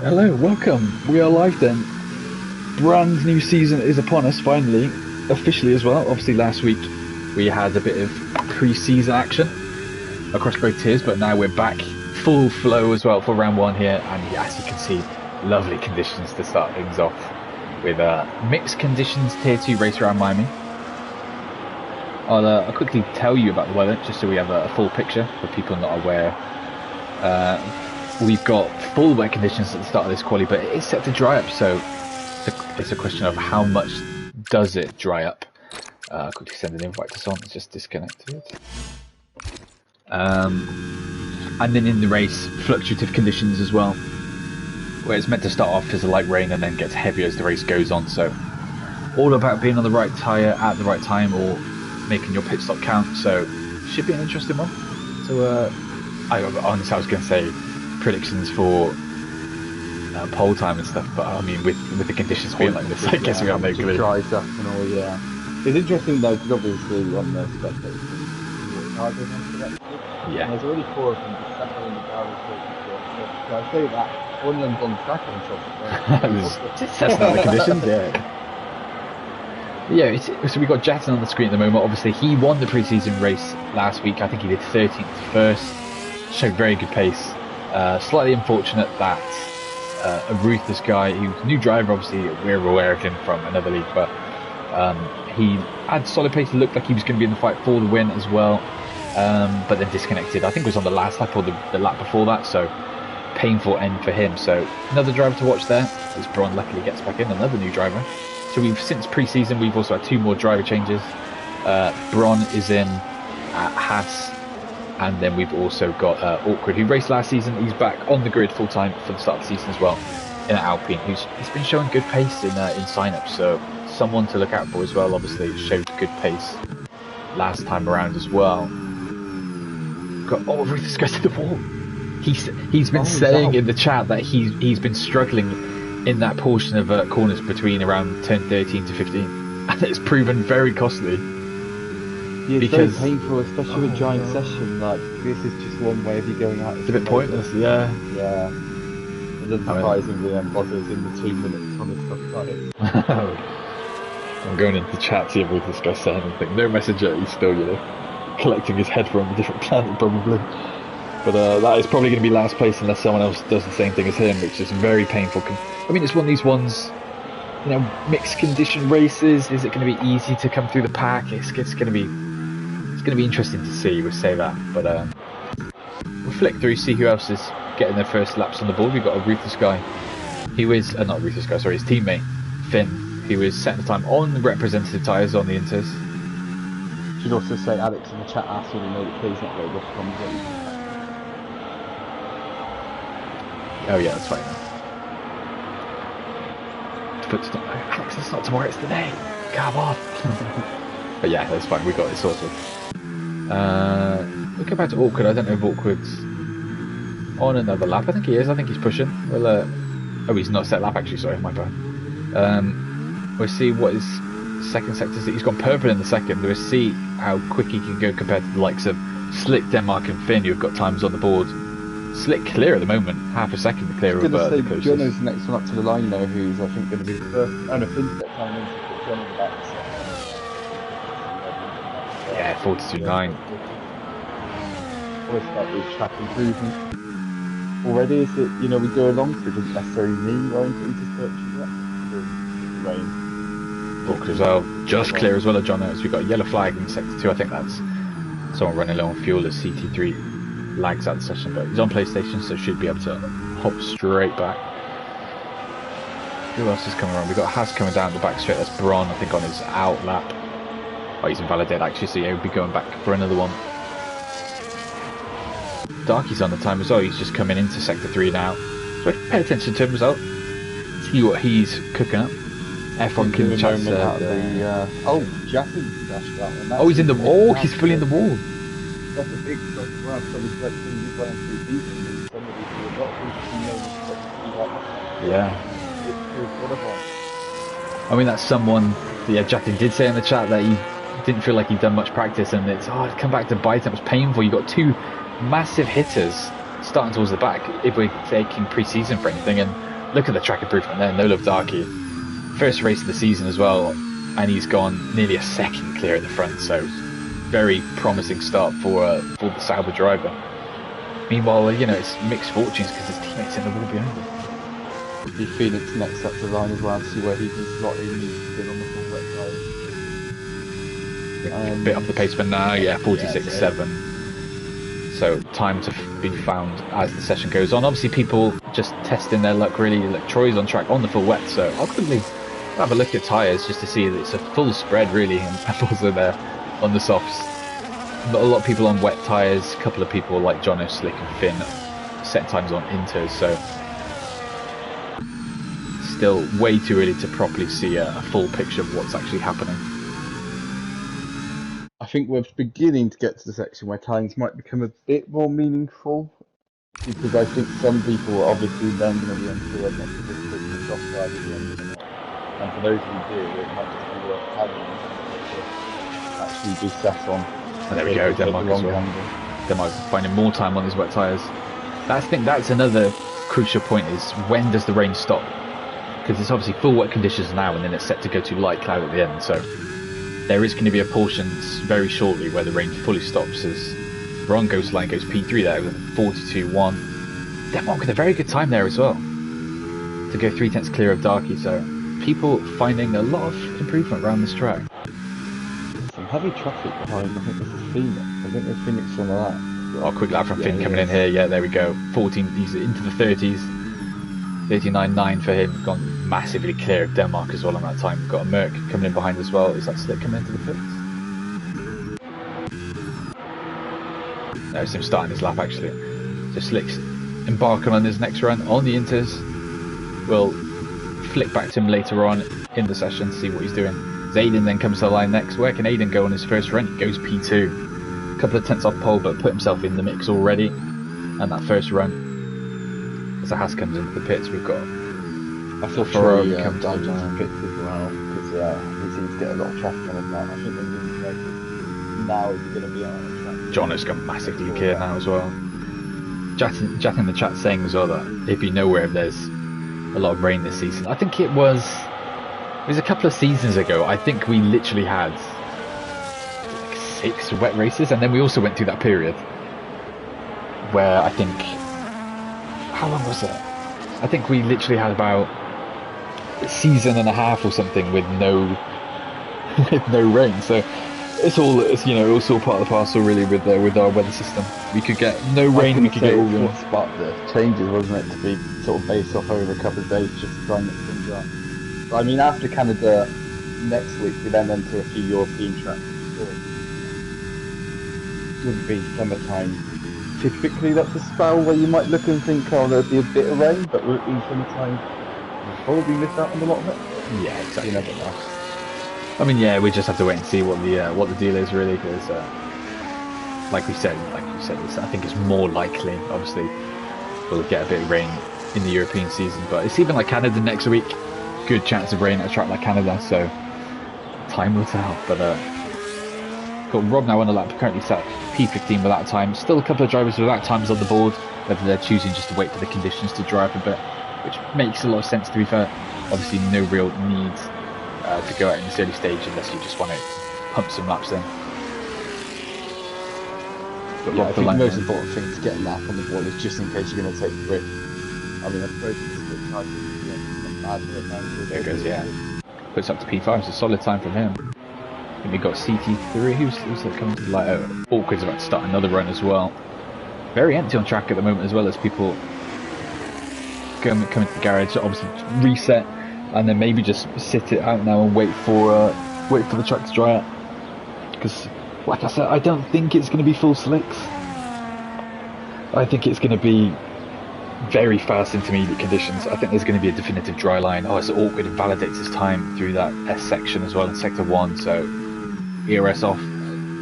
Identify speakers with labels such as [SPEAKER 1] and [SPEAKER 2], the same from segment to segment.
[SPEAKER 1] Hello, welcome. We are live then. Brand new season is upon us, finally. Officially as well. Obviously last week we had a bit of pre-season action across both tiers, but now we're back full flow as well for round one here. And as you can see, lovely conditions to start things off with mixed conditions tier 2 race around Miami. I'll quickly tell you about the weather just so we have a full picture for people not aware. We've got full wet conditions at the start of this quali, but it is set to dry up, so it's a question of how much does it dry up. Quickly send an invite to someone, it's just disconnected. And then in the race, fluctuative conditions as well, where it's meant to start off as a light rain and then gets heavier as the race goes on, so all about being on the right tyre at the right time or making your pit stop count, so should be an interesting one. So honestly, I was going to say predictions for pole time and stuff, but I mean with the conditions being like this, I guess we have no clue.
[SPEAKER 2] Dries up and all, yeah. It's interesting though, because obviously on the spectators,
[SPEAKER 1] yeah,
[SPEAKER 2] there's already 4 of them just sat there in the garage. So I say that one of them's on track on top.
[SPEAKER 1] Just testing out the conditions, yeah. Yeah, so we've got Jackson on the screen at the moment. Obviously, he won the pre-season race last week. I think he did 13th first. Showed very good pace. Slightly unfortunate that a ruthless guy, he was a new driver, obviously, we're aware of him from another league, but he had solid pace. It looked like he was going to be in the fight for the win as well, but then disconnected. I think it was on the last lap or the lap before that, so painful end for him. So another driver to watch there, as Braun luckily gets back in, another new driver. So we've, since pre-season, we've also had 2 more driver changes. Braun is in at Haas, and then we've also got Awkward, who raced last season. He's back on the grid full-time for the start of the season as well, in Alpine, he's been showing good pace in sign-ups, so someone to look out for as well. Obviously showed good pace last time around as well. Rufus goes to the wall. He's been saying in the chat that he's been struggling in that portion of corners between around turn 13 to 15, and it's proven very costly.
[SPEAKER 2] Yeah, it's very painful, especially with giant session. Like, this is just one way of you going out.
[SPEAKER 1] It's a bit pointless, yeah.
[SPEAKER 2] Yeah. And then surprisingly, Bozo's in the 2 minutes on the stuff like it.
[SPEAKER 1] I'm going into chat to see if this guy said anything. No message yet. He's still, collecting his head from a different planet probably. But that is probably going to be last place unless someone else does the same thing as him, which is very painful. I mean, it's one of these ones, mixed condition races. Is it going to be easy to come through the pack? It's going to be interesting to see. We'll say that. But we'll flick through, see who else is getting their first laps on the board. We've got a ruthless guy. He was not ruthless guy. Sorry, his teammate Finn. He was setting the time on the representative tyres on the Inters.
[SPEAKER 2] Should also say Alex in the chat asked when he made it clear he's not very rough from.
[SPEAKER 1] Oh yeah, that's fine. Alex, it's not tomorrow, it's today. Come on. But yeah, that's fine. We got it sorted. We'll go back to Awkward. I don't know if Awkward's on another lap. I think he is. I think he's pushing. Well, he's not set lap actually. Sorry, my bad. We'll see what his second sector is. He's gone purple in the second. We'll see how quick he can go compared to the likes of Slick, Denmark, and Finn, who've got times on the board. Slick clear at the moment, half a second clear of the coaches.
[SPEAKER 2] Jono's the next one up to the line though, who's I think going to be the first. Oh no, Finn's got time in to put Jono back.
[SPEAKER 1] Yeah, 42.9.
[SPEAKER 2] Always about the track improvement. Already, is it, we go along, so it doesn't necessarily mean going to Inter's purchase that. Rain.
[SPEAKER 1] Awkward as well, just clear as well of Jono, as we've got a yellow flag in sector 2. I think that's someone running low on fuel as CT3 lags out the session, but he's on PlayStation, so should be able to hop straight back. Who else is coming around? We've got Haas coming down the back straight. That's Braun, I think, on his out lap. Oh, he's invalidated actually, so yeah, he'll be going back for another one. Darky's on the time as well. He's just coming into sector 3 now, so pay attention to him as well. See what he's cooking up. F1 in the chat said.
[SPEAKER 2] Jason's dashed that one.
[SPEAKER 1] Oh, he's in the wall. He's fully in the wall.
[SPEAKER 2] That's a big stuff as well. So it's like somebody playing through season and somebody who a lot of
[SPEAKER 1] yeah.
[SPEAKER 2] It's
[SPEAKER 1] I mean, that's someone. Yeah, Jackie did say in the chat that he didn't feel like he'd done much practice, and it's come back to bite him. It was painful. You got 2 massive hitters starting towards the back if we're taking pre-season for anything, and look at the track improvement there. No Love Darky, first race of the season as well, and he's gone nearly a second clear at the front. So very promising start for the Sauber driver. Meanwhile, you know, it's mixed fortunes because his teammates in the wall behind him.
[SPEAKER 2] Be Phoenix next up the line as well to see where he can slot in. He's been on the full wet tyre.
[SPEAKER 1] A bit off the pace, but now, yeah, 46.7. So time to be found as the session goes on. Obviously, people just testing their luck really. Like, Troy's on track on the full wet, so I'll quickly have a look at tyres just to see that it's a full spread really, and also there on the softs. But a lot of people on wet tyres, a couple of people like Jono, Slick and Finn set times on inters, so still way too early to properly see a full picture of what's actually happening.
[SPEAKER 2] I think we're beginning to get to the section where times might become a bit more meaningful, because I think some people are obviously then going to be unsure of next to this Christmas offside at the end of the night. And for those who do, it might just be worth having to actually be set on.
[SPEAKER 1] And there we go, Denmark as well. Denmark finding more time on these wet tyres. I think that's another crucial point, is when does the rain stop? Because it's obviously full wet conditions now, and then it's set to go to light cloud at the end. So there is going to be a portion very shortly where the rain fully stops, as Ron goes P3 there with 42.1. Denmark with a very good time there as well to go 3/10 clear of Darky. So people finding a lot of improvement around this track.
[SPEAKER 2] Some heavy traffic behind. I think this is Phoenix. I think there's Phoenix on that.
[SPEAKER 1] Oh, quick lap from Finn coming in here. Yeah, there we go. 14. He's into the 30s. 39.9 for him. Gone massively clear of Denmark as well on that time. Got a Merc coming in behind as well. Is that Slick coming into the pits? No, it's him starting his lap actually. So Slick's embarking on his next run on the inters. We'll flick back to him later on in the session to see what he's doing. Aiden then comes to the line next. Where can Aiden go on his first run? He goes P2. A couple of tenths off pole, but put himself in the mix already. And that first run, as the Haas comes into the pits, we've got
[SPEAKER 2] I thought Troy comes down to the pits as well, because he seems to get a lot of traffic on his line. I think they're going to notice now he's going to be on the track.
[SPEAKER 1] Jono's gone massively clear now as well. Jack in the chat saying as well that if you know where there's a lot of rain this season. I think it was a couple of seasons ago. I think we literally had like 6 wet races, and then we also went through that period where I think, how long was it? I think we literally had about a season and a half or something with no rain. So it's all part of the parcel really with our weather system. We could get no rain, we could get all the
[SPEAKER 2] spot the changes, wasn't it, to be sort of based off over a couple of days just to try and mix things up. But I mean, after Canada next week, we then enter a few European tracks. Wouldn't be summertime. Typically, that's a spell where you might look and think, oh, there'll be a bit of rain, but will it be summertime? We'll probably miss out on a lot of it.
[SPEAKER 1] Yeah, exactly.
[SPEAKER 2] You never know.
[SPEAKER 1] I mean, yeah, we just have to wait and see what the deal is really, because like you said, I think it's more likely. Obviously, we'll get a bit of rain in the European season, but it's even like Canada next week. Good chance of rain at a track like Canada, so time will tell. But got Rob now on the lap, currently sat P15 without time. Still a couple of drivers without times on the board, whether they're choosing just to wait for the conditions to dry up a bit, which makes a lot of sense to be fair. Obviously, no real need to go out in this early stage unless you just want to pump some laps in. But
[SPEAKER 2] yeah, I think the most important thing to get a lap on the board is just in case you're going to take the grip. I mean, I suppose it's a bit tight.
[SPEAKER 1] There it goes, yeah. Puts up to P5, it's a solid time from him. And we got CT3, who's coming to the light? Awkward's about to start another run as well. Very empty on track at the moment as well, as people coming to the garage, obviously reset, and then maybe just sit it out now and wait for the track to dry up. Because, like I said, I don't think it's going to be full slicks. I think it's going to be very fast intermediate conditions. I think there's going to be a definitive dry line. Oh, it's awkward. It validates his time through that S section as well in sector 1. So ERS off,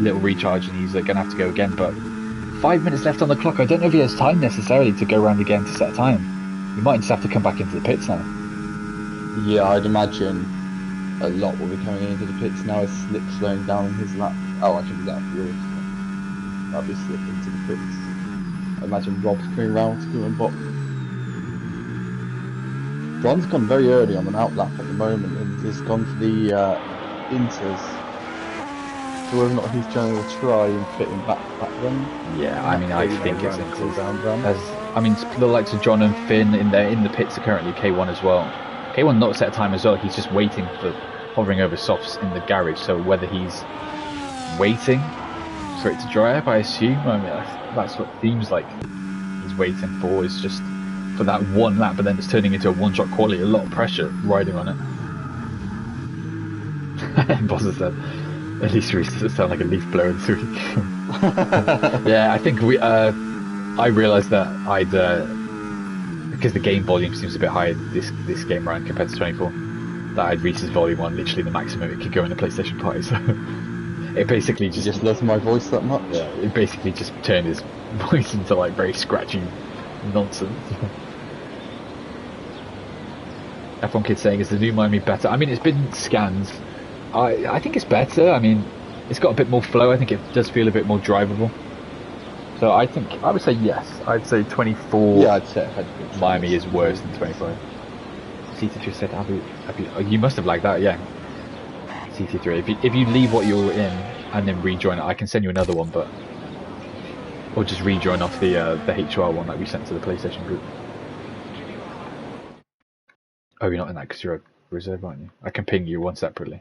[SPEAKER 1] little recharge, and he's going to have to go again. But 5 minutes left on the clock. I don't know if he has time necessarily to go around again to set a time. He might just have to come back into the pits now.
[SPEAKER 2] Yeah, I'd imagine a lot will be coming into the pits now as Slick slowing down on his lap. Oh, I should be that for yours. That'll be Slick into the pits. I imagine Rob's coming round to come and box. Ron's gone very early on an outlap at the moment and has gone for the inters. So whether or not he's trying to try and fit him back to back runs.
[SPEAKER 1] Yeah, I mean, I think it's
[SPEAKER 2] inters.
[SPEAKER 1] As I mean, the likes of John and Finn in the pits are currently K1 as well. K1 not set a time as well. He's just waiting for hovering over softs in the garage. So whether he's waiting for it to dry up, I assume. I mean, that's what it seems like he's waiting for. Is just for that one lap, but then it's turning into a one-shot quality. A lot of pressure riding on it. Boss has said, at least Reese doesn't sound like a leaf blower this week. Yeah, I think I realised that because the game volume seems a bit higher this game round compared to 24, that I'd Reese's volume on literally the maximum it could go in the PlayStation Party. So it basically just
[SPEAKER 2] loves my voice that much.
[SPEAKER 1] Yeah, it basically just turned his voice into like very scratchy nonsense. F1 Kid saying, is the new Miami better? I mean, it's been scanned. I think it's better. I mean, it's got a bit more flow. I think it does feel a bit more drivable. So I would say yes. I'd say 24.
[SPEAKER 2] Yeah, I'd say
[SPEAKER 1] Miami is worse than 25. CT3 said, oh, you must have liked that, yeah. CT3. If you leave what you're in and then rejoin it, I can send you another one, but or just rejoin off the HR one that we sent to the PlayStation group. Oh, you're not in that because you're a reserve, aren't you? I can ping you one separately.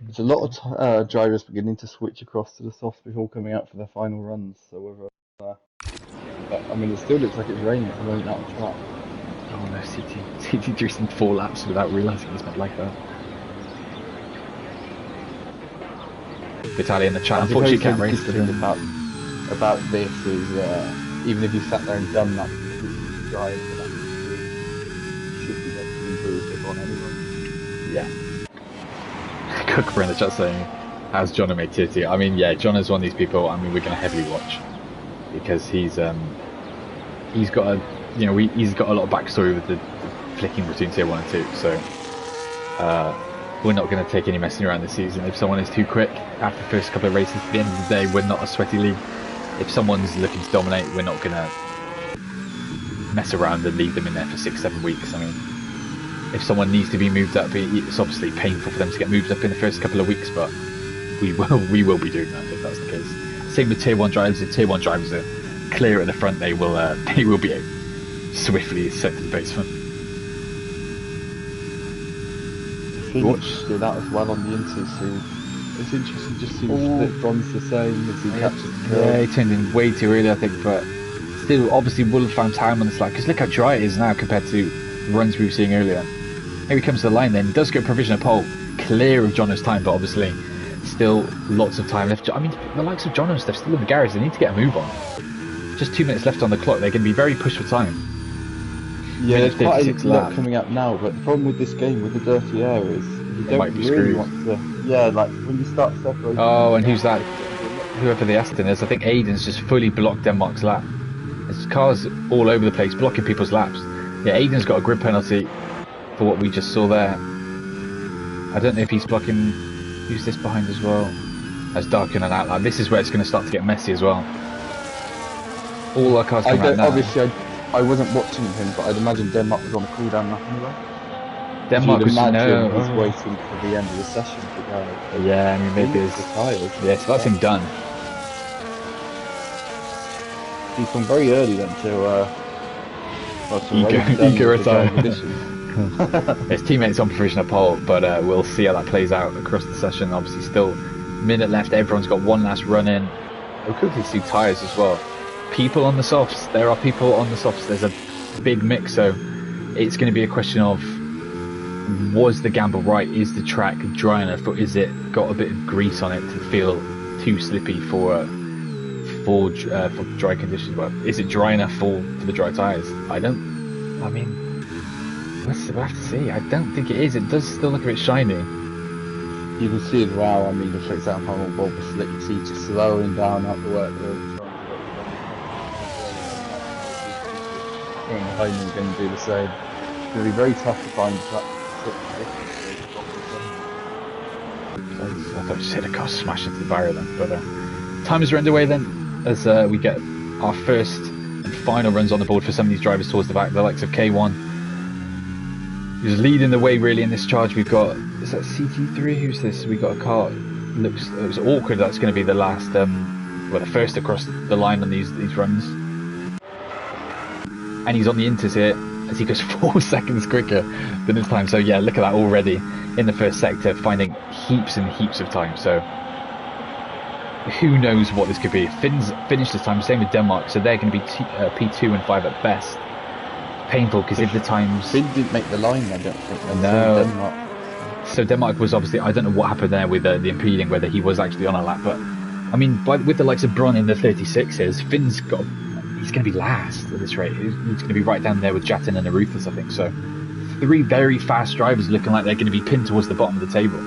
[SPEAKER 2] There's a lot of drivers beginning to switch across to the softs before coming out for their final runs. So whether, but, I mean, it still looks like it's raining at the moment out on track.
[SPEAKER 1] Oh no, CT3's in 4 laps without realising it's not like that. Vitaly in the chat, unfortunately you can't race
[SPEAKER 2] the about this is even if you sat there and done that, you drive for that should be able to improve it on anyway.
[SPEAKER 1] Yeah. Cooker in the chat saying, how's John made Titty? I mean, yeah, John is one of these people. I mean, we're going to heavily watch because he's got he's got a lot of backstory with the flicking between tier 1 and 2. So we're not going to take any messing around this season. If someone is too quick after the first couple of races, at the end of the day, we're not a sweaty league. If someone's looking to dominate, we're not going to mess around and leave them in there for 6-7 weeks. I mean, if someone needs to be moved up, it's obviously painful for them to get moved up in the first couple of weeks, but we will be doing that if that's the case. Same with tier 1 drivers. If tier 1 drivers are clear at the front, they will be swiftly set to the basement.
[SPEAKER 2] Watch did that as well on the inters, so it's interesting just seeing split Bron's the same as he catches the curve.
[SPEAKER 1] Yeah, he turned in way too early, I think, but still, obviously, will have found time on the slack because look how dry it is now compared to runs we were seeing earlier. Here he comes to the line then, he does get provision of pole, clear of Jono's time, but obviously still lots of time left. I mean, the likes of Jono and stuff still in the garage, they need to get a move on. Just 2 minutes left on the clock, they're going to be very pushed for time.
[SPEAKER 2] Yeah, there's quite a lot coming up now, but the problem with this game, with the dirty air, is you don't really want to... Yeah, like, when you start separating...
[SPEAKER 1] Oh, and who's that? Whoever the S10 is, I think Aiden's just fully blocked Denmark's lap. There's cars all over the place, blocking people's laps. Yeah, Aiden's got a grid penalty for what we just saw there. I don't know if he's blocking... Who's this behind as well? That's dark in an outline. This is where it's going to start to get messy as well. All our cars coming out now.
[SPEAKER 2] Obviously, I wasn't watching him, but I'd imagine Denmark was on a cooldown lap anyway.
[SPEAKER 1] Denmark was
[SPEAKER 2] he's waiting for the end of the session to go.
[SPEAKER 1] Yeah, I mean maybe it's
[SPEAKER 2] tired.
[SPEAKER 1] Yeah, so that's him done.
[SPEAKER 2] He's gone very early then to
[SPEAKER 1] Eager retire. His teammates on provision of pole, but we'll see how that plays out across the session. Obviously, still minute left. Everyone's got one last run in. We'll quickly see tyres as well. People on the softs. There are people on the softs. There's a big mix, so it's going to be a question of, was the gamble right? Is the track dry enough, or is it got a bit of grease on it to feel too slippy for dry conditions? Well, is it dry enough for the dry tyres? We'll have to see. I don't think it is. It does still look a bit shiny.
[SPEAKER 2] You can see as well, I mean, for example, on Bob was slick, you see just slowing down out the work there. Behind them going to do the same. It's going to be very tough to find that.
[SPEAKER 1] I thought you said a car smashed into the barrier then, but time is underway then as we get our first and final runs on the board for some of these drivers towards the back, the likes of K1, who's leading the way really in this charge. We've got, is that CT3? Who's this? We've got a car, it was awkward, that's going to be the last, well, the first across the line on these runs. And he's on the inters here as he goes 4 seconds quicker than his time. So yeah, look at that already in the first sector, finding heaps and heaps of time. So who knows what this could be. Finns finished this time, same with Denmark, so they're going to be P2 and 5 at best. Painful because if the times...
[SPEAKER 2] Finn didn't make the line, I don't think.
[SPEAKER 1] No.
[SPEAKER 2] Denmark.
[SPEAKER 1] So Denmark was obviously, I don't know what happened there with the impeding, whether he was actually on a lap, but I mean, with the likes of Bron in the 36s, Finn's got, he's going to be last at this rate. He's going to be right down there with Jatin and Aruthas, I think. So 3 very fast drivers looking like they're going to be pinned towards the bottom of the table.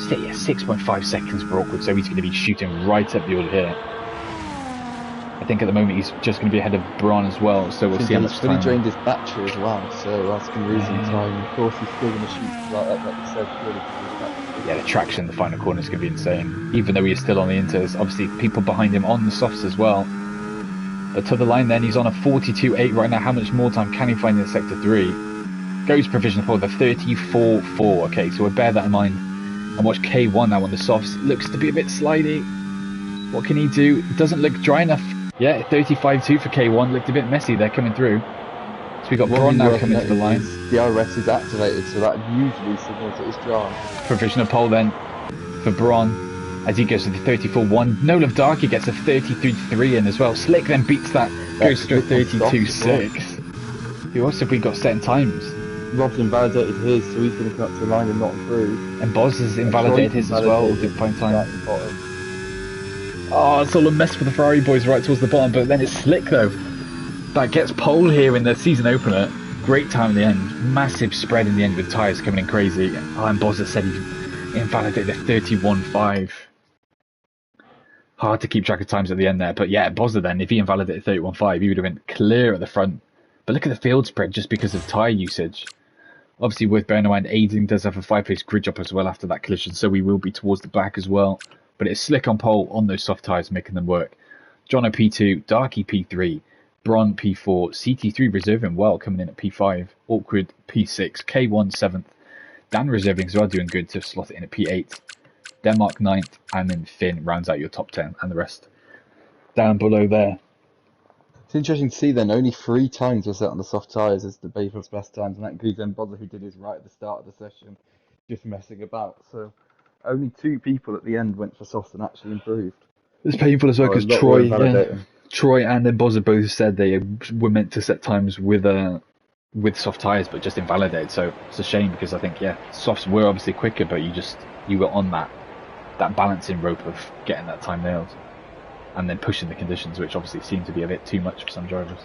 [SPEAKER 1] So, yeah, 6.5 seconds for awkward, so he's going to be shooting right up the order here. I think at the moment he's just going to be ahead of Bron as well, so we'll see how much time.
[SPEAKER 2] He's fully drained his battery as well, so that's going to lose him time. Of course, he's still going to shoot like you said, really.
[SPEAKER 1] Yeah, the traction in the final corner is going to be insane. Even though he is still on the inters, obviously people behind him on the softs as well. But to the line then, he's on a 42.8 right now. How much more time can he find in sector 3? Goes provisional for the 34.4. Okay, so we'll bear that in mind. And watch K1 now on the softs. Looks to be a bit slidey. What can he do? Doesn't look dry enough. Yeah, 35.2 for K1. Looked a bit messy there coming through. So we got Bron now coming to the line.
[SPEAKER 2] The RS is activated, so that usually signals that it's dry.
[SPEAKER 1] Provisional pole then for Bron as he goes to the 34.1. No Love Darky gets a 33.3 in as well. Slick then beats that, goes to a 32.6. Who else have we got set in times?
[SPEAKER 2] Rob's invalidated his, so he's going to come up to the line and not improve.
[SPEAKER 1] And Boz has invalidated his as well. Didn't find time. Oh, it's all a mess for the Ferrari boys right towards the bottom, but then it's Slick though. That gets pole here in the season opener. Great time in the end. Massive spread in the end with tyres coming in crazy. Oh, and Boz has said he invalidated a 31.5. Hard to keep track of times at the end there, but yeah, Bozza then, if he invalidated 31.5, he would have been clear at the front. But look at the field spread just because of tyre usage. Obviously, worth bearing in mind, Aiden does have a 5-place grid job as well after that collision, so we will be towards the back as well. But it's Slick on pole on those soft tyres, making them work. Jono P2, Darky P3, Bron P4, CT3 reserving well, coming in at P5, Awkward P6, K1 7th, Dan reserving as well, doing good to slot it in at P8, Denmark 9th, and then Finn rounds out your top 10, and the rest down below there.
[SPEAKER 2] It's interesting to see then, only 3 times were set on the soft tyres as the Bayfield's best times, and that includes then Bodler, who did his right at the start of the session, just messing about. So only 2 people at the end went for soft and actually improved.
[SPEAKER 1] It's painful as well because Troy and then Bozza both said they were meant to set times with soft tyres, but just invalidated. So it's a shame because I think softs were obviously quicker, but you were on that balancing rope of getting that time nailed, and then pushing the conditions, which obviously seemed to be a bit too much for some drivers.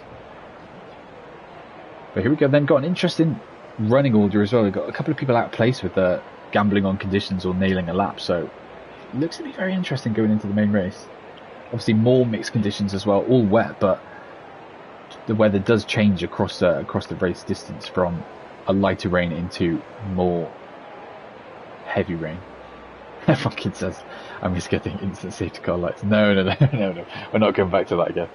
[SPEAKER 1] But here we go. Then got an interesting running order as well. We've got a couple of people out of place with the gambling on conditions or nailing a lap. So it looks to be very interesting going into the main race. Obviously more mixed conditions as well, all wet, but the weather does change across the race distance from a lighter rain into more heavy rain. Fucking says I'm just getting instant safety car lights. No, we're not going back to that again.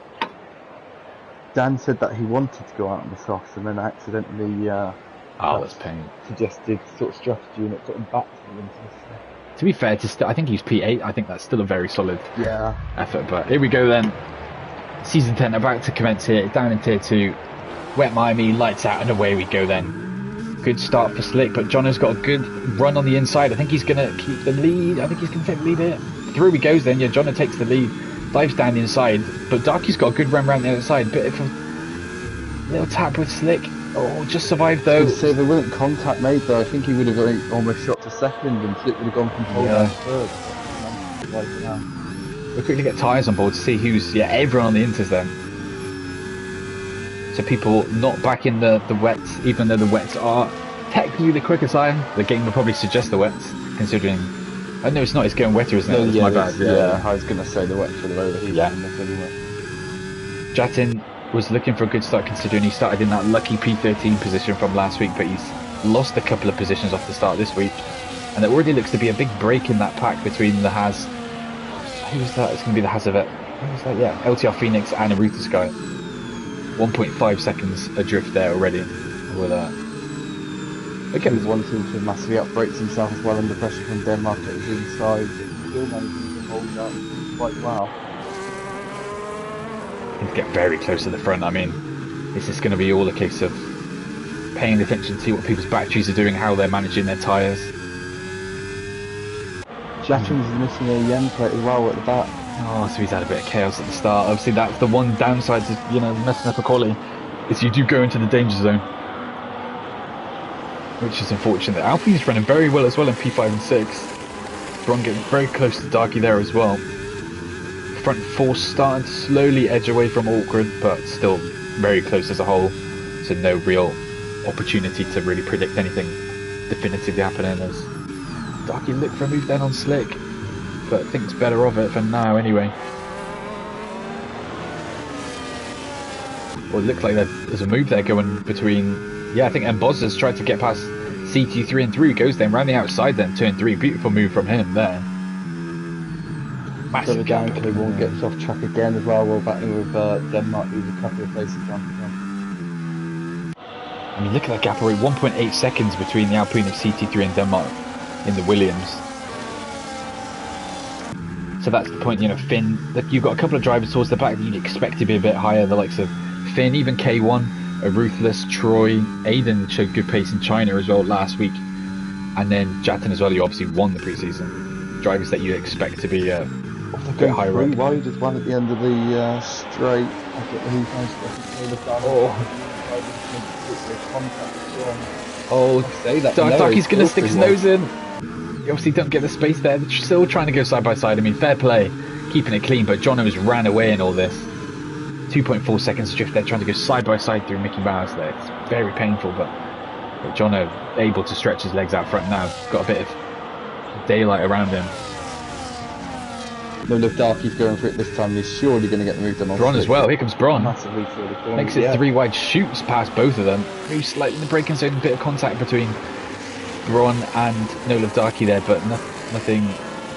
[SPEAKER 2] Dan said that he wanted to go out on the softs and then accidentally
[SPEAKER 1] that's pain.
[SPEAKER 2] Suggested sort of strategy and it put him back to the inters.
[SPEAKER 1] To be fair, I think he's P8. I think that's still a very solid effort. But here we go then. Season 10 about to commence here. Down in Tier 2. Wet Miami, lights out, and away we go then. Good start for Slick, but Jono's got a good run on the inside. I think he's going to keep the lead. I think he's going to take the lead here. Through he goes then. Yeah, Jono takes the lead. Dives down the inside. But Darky's got a good run around the other side. Bit of a little tap with Slick. Oh, just survived though.
[SPEAKER 2] I was going to say, there wasn't contact made though. I think he would have almost shot to second and Slick would have gone from pole down third.
[SPEAKER 1] We'll quickly get tyres on board to see who's, everyone on the inters then. So people not back in the wets, even though the wets are technically the quicker tyre. The game will probably suggest the wets, considering... Oh no, it's not, it's going wetter, isn't it? That's my bad.
[SPEAKER 2] Yeah, I was going to say the wets would have overheated in this anyway.
[SPEAKER 1] Jatin was looking for a good start considering he started in that lucky P13 position from last week, but he's lost a couple of positions off the start this week, and it already looks to be a big break in that pack between the Who's that? It's going to be the Haas of it. Who's that? Yeah, LTR Phoenix and Aruthas guy. 1.5 seconds adrift there already with that.
[SPEAKER 2] Okay, one seems to have massively upbraked himself as well under pressure from Denmark at his inside, still managing to hold up quite well.
[SPEAKER 1] He's getting very close to the front. I mean, this is going to be all a case of paying attention to what people's batteries are doing, how they're managing their tyres.
[SPEAKER 2] Jatton's missing a yen plate as well at the back.
[SPEAKER 1] Oh, so he's had a bit of chaos at the start. Obviously, that's the one downside to, you know, messing up a quality, is you do go into the danger zone, which is unfortunate. Alpine's running very well as well in P5 and 6. Braun getting very close to Darky there as well. Front four starting to slowly edge away from awkward, but still very close as a whole. So no real opportunity to really predict anything definitively happening, as Darky looked for a move then on slick, but thinks better of it for now anyway. Well, it looks like there's a move there going between, yeah, I think MOZA's tried to get past CT3 and 3, goes then round the outside then, turn 3, beautiful move from him there.
[SPEAKER 2] Massive down, K1 gets off track again as well, while battling with Denmark, who's a couple of places down.
[SPEAKER 1] I mean, look at that gap already, 1.8 seconds between the Alpine of CT3 and Denmark in the Williams. So that's the point, you know, Finn, you've got a couple of drivers towards the back that you'd expect to be a bit higher, the likes of Finn, even K1, a Ruthless, Troy, Aiden showed good pace in China as well last week, and then Jatton as well, who obviously won the pre-season. Drivers that you expect to be a bit higher up.
[SPEAKER 2] Wide as well at the end of the straight.
[SPEAKER 1] Darky's going to stick his nose in. You obviously don't get the space there. They're still trying to go side by side. I mean, fair play, keeping it clean, but Jono has ran away in all this. 2.4 seconds drift there, trying to go side by side through Mickey Mouse there. It's very painful, but Jono able to stretch his legs out front now. Got a bit of daylight around him.
[SPEAKER 2] No, look, Darky's going for it this time. He's surely going to get the move done on
[SPEAKER 1] Braun as well. Here comes Braun.
[SPEAKER 2] Massively through the corner.
[SPEAKER 1] Makes it 3 wide, shoots past both of them. Moves slightly in the braking zone, a bit of contact between Braun and Nola Darky there, but nothing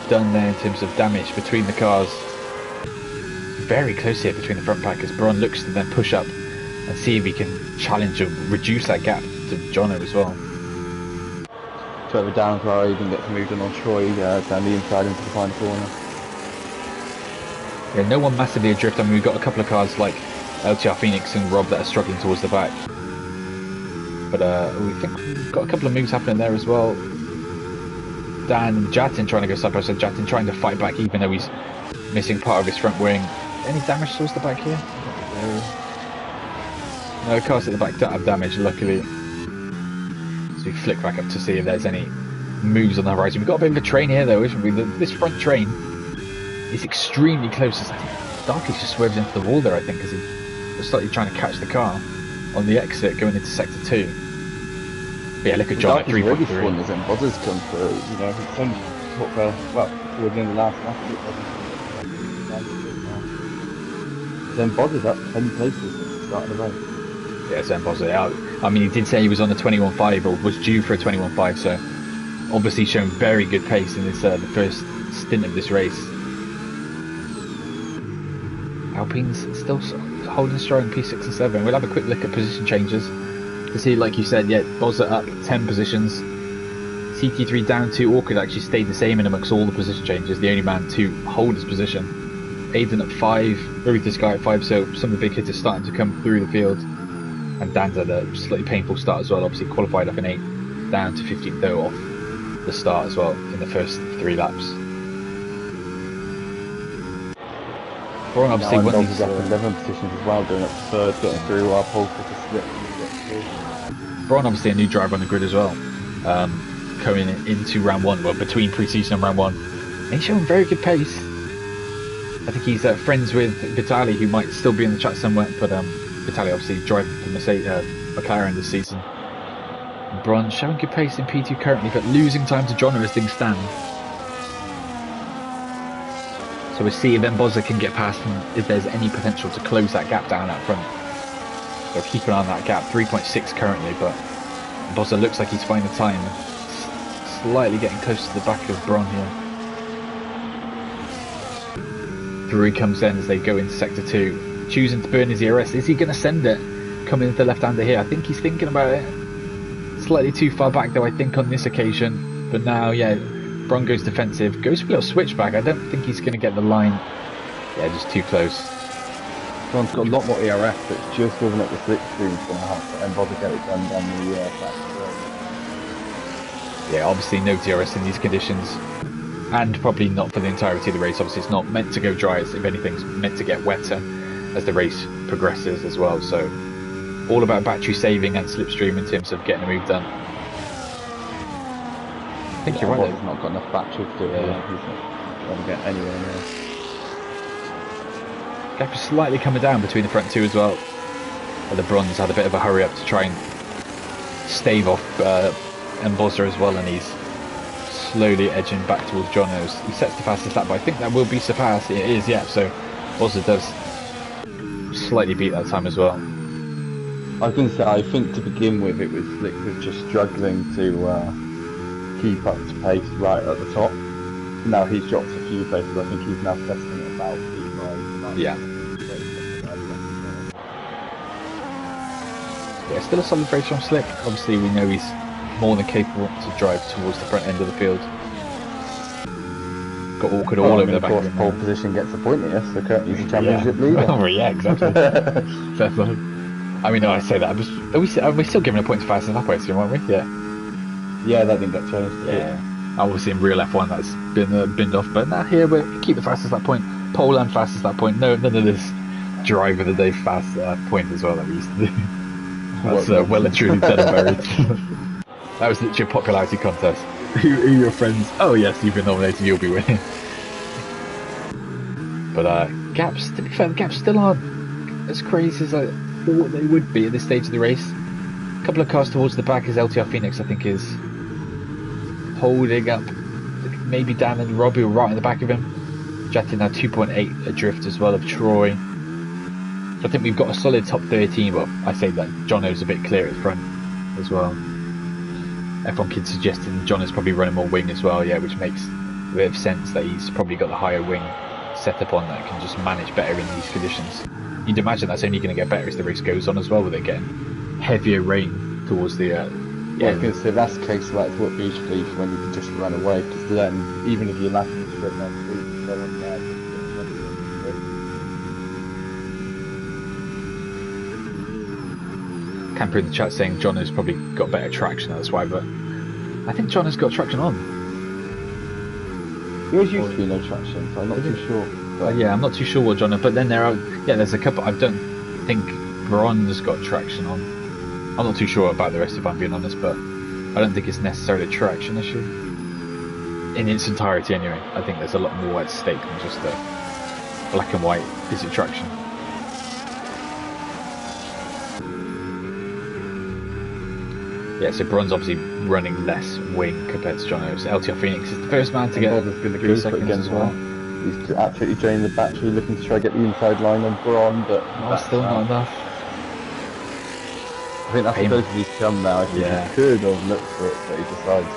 [SPEAKER 1] done there in terms of damage between the cars. Very close here between the front pack as Braun looks to then push up and see if he can challenge or reduce that gap to Jono as well.
[SPEAKER 2] Further down, Clara even gets moved on Troy down the inside into the final corner.
[SPEAKER 1] Yeah, no one massively adrift. I mean, we've got a couple of cars like LTR Phoenix and Rob that are struggling towards the back. But we think we've got a couple of moves happening there as well. Dan and Jatton trying to go side by side. Jatton trying to fight back even though he's missing part of his front wing. Any damage towards the back here? No, cars at the back don't have damage, luckily. So we flick back up to see if there's any moves on the horizon. We've got a bit of a train here though, isn't we? This front train is extremely close. I think Darky's just swerved into the wall there, I think, because he was slightly trying to catch the car on the exit going into sector 2. But yeah, look at John at 3.3.
[SPEAKER 2] Really fun as MOZA's come through, you know, it's only well, towards the end of the last lap. Then MOZA's up 10 places since the start of the race.
[SPEAKER 1] Yeah, it's MOZA. I mean, he did say he was on the 21.5 or was due for a 21.5, so obviously shown very good pace in this the first stint of this race. Alpine's still holding strong P6 and 7. We'll have a quick look at position changes to see, like you said, yeah, MOZA up 10 positions. CT3 down 2. Awkward actually stayed the same in amongst all the position changes, the only man to hold his position. Aiden at 5, Ruthless guy at 5, so some of the big hitters starting to come through the field. And Dan's had a slightly painful start as well, obviously qualified up in 8, down to 15th though off the start as well in the first 3 laps. Braun obviously won these
[SPEAKER 2] up 11 positions as well, going up to 3rd, getting through our pole for the slip.
[SPEAKER 1] Braun obviously a new driver on the grid as well, coming into round 1, well between pre-season and round 1. And he's showing very good pace. I think he's friends with Vitali, who might still be in the chat somewhere, but Vitali obviously driving for McLaren this season. And Braun showing good pace in P2 currently, but losing time to Jono as things stand. So we'll see if MOZA can get past and if there's any potential to close that gap down up front. So keep an eye on that gap, 3.6 currently, but MOZA looks like he's finding the time. Slightly getting close to the back of Braun here. Through he comes then as they go into sector 2. choosing to burn his ERS. Is he going to send it coming into the left-hander here? I think he's thinking about it. Slightly too far back though, I think, on this occasion. But now, yeah, Bron goes defensive. Goes for a little switchback. I don't think he's going to get the line. Yeah, just too close.
[SPEAKER 2] Bron's got a lot more ERS, but it's just giving up the slipstream is going to have to bother get it done down the back.
[SPEAKER 1] Yeah, obviously no DRS in these conditions. And probably not for the entirety of the race. Obviously it's not meant to go dry, if anything, it's meant to get wetter as the race progresses as well. So all about battery saving and slipstream in terms of getting a move done. I think you're right.
[SPEAKER 2] He's not got enough battery to do it. Yeah. He's not going to get anywhere near.
[SPEAKER 1] Gap is slightly coming down between the front two as well. The Bronze had a bit of a hurry up to try and stave off MOZA as well, and he's slowly edging back towards Jono's. He sets the fastest lap, but I think that will be surpassed. It is, yeah, so MOZA does slightly beat that time as well.
[SPEAKER 2] I was going to say, I think to begin with it was Slick was just struggling to keep up to pace right at the top. Now he's dropped a few places. I think he's now testing it about P5.
[SPEAKER 1] Yeah. Yeah, still a solid race from Slick. Obviously we know he's more than capable to drive towards the front end of the field. Got awkward all over the back of him.
[SPEAKER 2] Pole position gets a point here, so currently he's championship leader.
[SPEAKER 1] Oh yeah, exactly. Fair play. I mean, no, I say that. Are we still giving a point to fastest lap, I assume, aren't we? Yeah.
[SPEAKER 2] Yeah, that didn't get changed.
[SPEAKER 1] Yeah. Obviously in real F1 that's been binned off, but now here we keep the fastest lap point, pole and fastest lap point. No, none of this drive of the day fast point as well that we used to do. That's well and truly dead and buried. That was literally a popularity contest. Who are your friends? Oh yes, you've been nominated, you'll be winning. But gaps, to be fair, the gaps still aren't as crazy as I thought they would be at this stage of the race. A couple of cars towards the back as LTR Phoenix, I think, is holding up. Maybe Dan and Robbie were right in the back of him. Jetting now 2.8 adrift as well of Troy. So I think we've got a solid top 13, but I say that Jono's a bit clear at the front as well. F1 Kid suggesting Jono's probably running more wing as well, yeah, which makes a bit of sense that he's probably got the higher wing setup on that can just manage better in these conditions. You'd imagine that's only going to get better as the race goes on as well, with it getting heavier rain towards the
[SPEAKER 2] yeah, I was going to say that's the case, so that's what beautifully when you can just run away, because then even if you're lacking the sprint next week, you go on there.
[SPEAKER 1] Camper in the chat saying Jono's probably got better traction, that's why, but I think Jono's got traction on.
[SPEAKER 2] There used to be no traction, so I'm not too sure.
[SPEAKER 1] Yeah, I'm not too sure what Jono, but then there's a couple. I don't think Bron's got traction on. I'm not too sure about the rest if I'm being honest, but I don't think it's necessarily a traction issue in its entirety anyway. I think there's a lot more at stake than just a black and white, is it traction? Yeah, so Bron's obviously running less wing compared to Jono. So LTR Phoenix is the first man to get 3 seconds as well.
[SPEAKER 2] He's absolutely draining the battery, looking to try to get the inside line on Bron, but
[SPEAKER 1] that's still not enough.
[SPEAKER 2] I think that's the closest he's come now. I think he could have looked for it, but he decides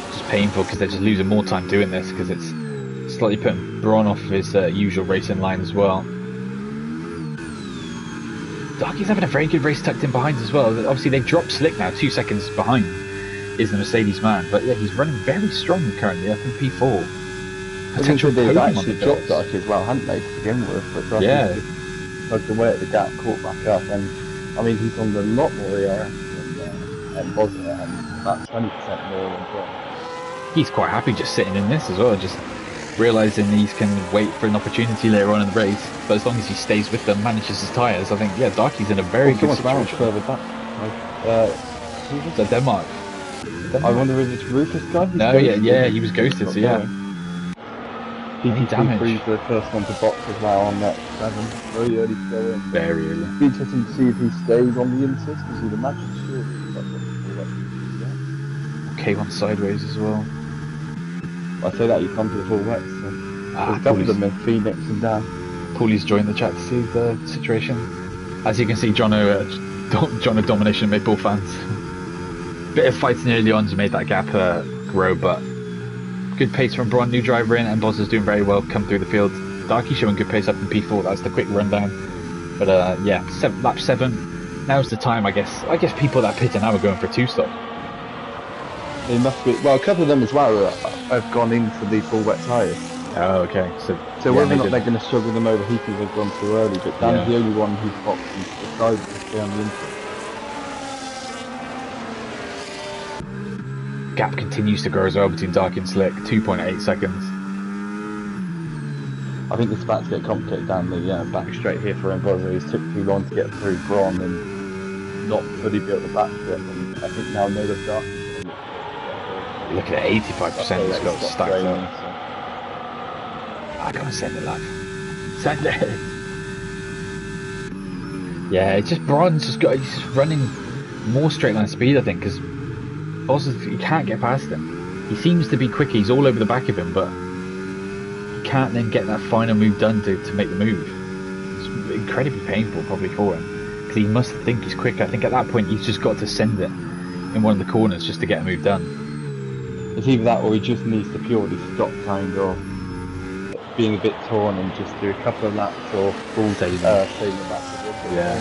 [SPEAKER 1] it's just painful because they're just losing more time doing this, because it's slightly putting Bron off his usual racing line as well. Darky's having a very good race tucked in behind as well. Obviously they dropped Slick now, 2 seconds behind is the Mercedes man, but yeah, he's running very strong currently. I think P4.
[SPEAKER 2] Potential they've actually dropped Darky as well, hadn't they, to begin with? But Darky tugged away at the gap, caught back up, and I mean he's on a lot more ERS than MOZA, and about 20% more than Bron.
[SPEAKER 1] He's quite happy just sitting in this as well, just realising he can wait for an opportunity later on in the race, but as long as he stays with them, manages his tyres, I think, yeah, Darky's in a very good situation.
[SPEAKER 2] Further back.
[SPEAKER 1] Who was that? Denmark.
[SPEAKER 2] I wonder if it's Rufus guy?
[SPEAKER 1] No, yeah, he was ghosted, so yeah.
[SPEAKER 2] Any damage? The first one to box as well on that 7, very early to go in.
[SPEAKER 1] Very early.
[SPEAKER 2] It'd be interesting to see if he stays on the insist, because you'd imagine sure
[SPEAKER 1] K1 sideways as well.
[SPEAKER 2] I say that he's come to the full wet, so there's a couple of them in Phoenix and Dan.
[SPEAKER 1] Paulie's joined the chat to see the situation. As you can see, Jono domination made both fans. Bit of fighting early on to make that gap grow, but good pace from Bron, new driver in, and MOZA's doing very well, come through the field. Darky showing good pace up in P4. That's the quick rundown. But yeah, lap 7. Now's the time, I guess. I guess people that pit now are going for a 2-stop.
[SPEAKER 2] They must be. Well, a couple of them as well have gone in for the full wet tyres.
[SPEAKER 1] Oh, okay. So yeah,
[SPEAKER 2] whether or not they're going to struggle with them overheating, they've gone too early. But Dan's the only one who's popped and decided to stay on the inside.
[SPEAKER 1] Gap continues to grow as well between Dark and Slick. 2.8 seconds.
[SPEAKER 2] I think it's about to get complicated down the back straight here for MOZA. He's took too long to get through Bron and not fully built the back strip. And I think now Noah Dark is going to
[SPEAKER 1] look at it, 85% has got stacked up. I gotta send it, lad. Send it. Yeah, it's just Bron's he's just running more straight line speed, I think, because also you can't get past him. He seems to be quick. He's all over the back of him, but he can't then get that final move done to make the move. It's incredibly painful, probably for him, because he must think he's quick. I think at that point he's just got to send it in one of the corners just to get a move done.
[SPEAKER 2] It's either that or he just needs to purely stop kind of being a bit torn and just do a couple of laps or full sailing the back.
[SPEAKER 1] Yeah.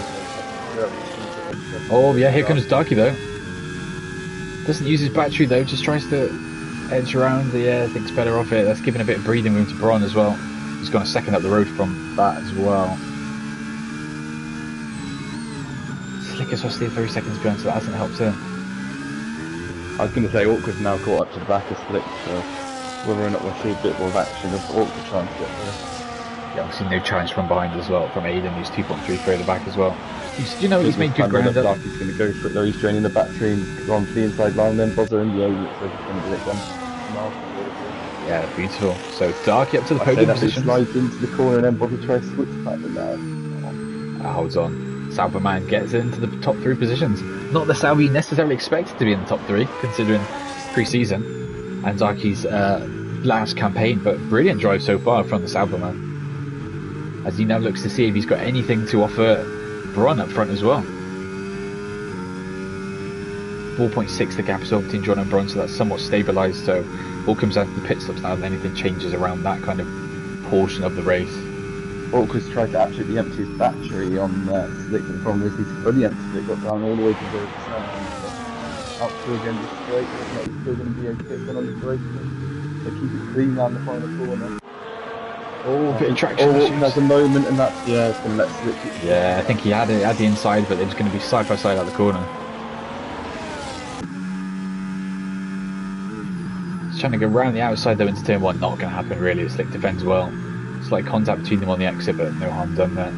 [SPEAKER 1] Oh yeah, here comes Darky though. Doesn't use his battery though, just tries to edge around the air, thinks better off it. That's giving a bit of breathing room to Bron as well. He's gone a second up the road from that as well. Slick as well, still 30 seconds behind, so that hasn't helped him.
[SPEAKER 2] I was going to say Awkward's now caught up to the back of Slick, so whether or not we'll see a bit more of action of Awkward trying to get there.
[SPEAKER 1] Yeah, obviously no challenge from behind as well, from Aiden, who's 2.3 further back as well. You know, he's made good ground up.
[SPEAKER 2] He's going to go for it though, he's draining the battery and gone to the inside line, then MOZA in the air, looks like he's going to get it done.
[SPEAKER 1] Yeah, beautiful. So Darky up to the podium position.
[SPEAKER 2] Slides into the corner and then MOZA tries to switch back to that.
[SPEAKER 1] Holds on. Sauberman gets into the top 3 positions. Not the Sauber necessarily expected to be in the top 3, considering pre-season and Darky's last campaign, but brilliant drive so far from the Sauberman, as he now looks to see if he's got anything to offer Bron up front as well. 4.6 the gap is over between John and Bron, so that's somewhat stabilised, so all comes down to the pit stops now, and anything changes around that kind of portion of the race.
[SPEAKER 2] Awkward's tried to absolutely empty his battery on Slick, but the problem is he's fully empty. It got down all the way to 0%. Out to again just straight, it's not still going to be okay then on the brake. They keep it clean down the final corner.
[SPEAKER 1] Oh, a bit of traction issues.
[SPEAKER 2] There's a moment, and that's, it's going to let Slick.
[SPEAKER 1] Yeah, I think he had it at the inside, but it was going to be side by side out the corner. He's trying to go round the outside though into turn 1, not going to happen really. Slick defends well. Slight contact between them on the exit, but no harm done there.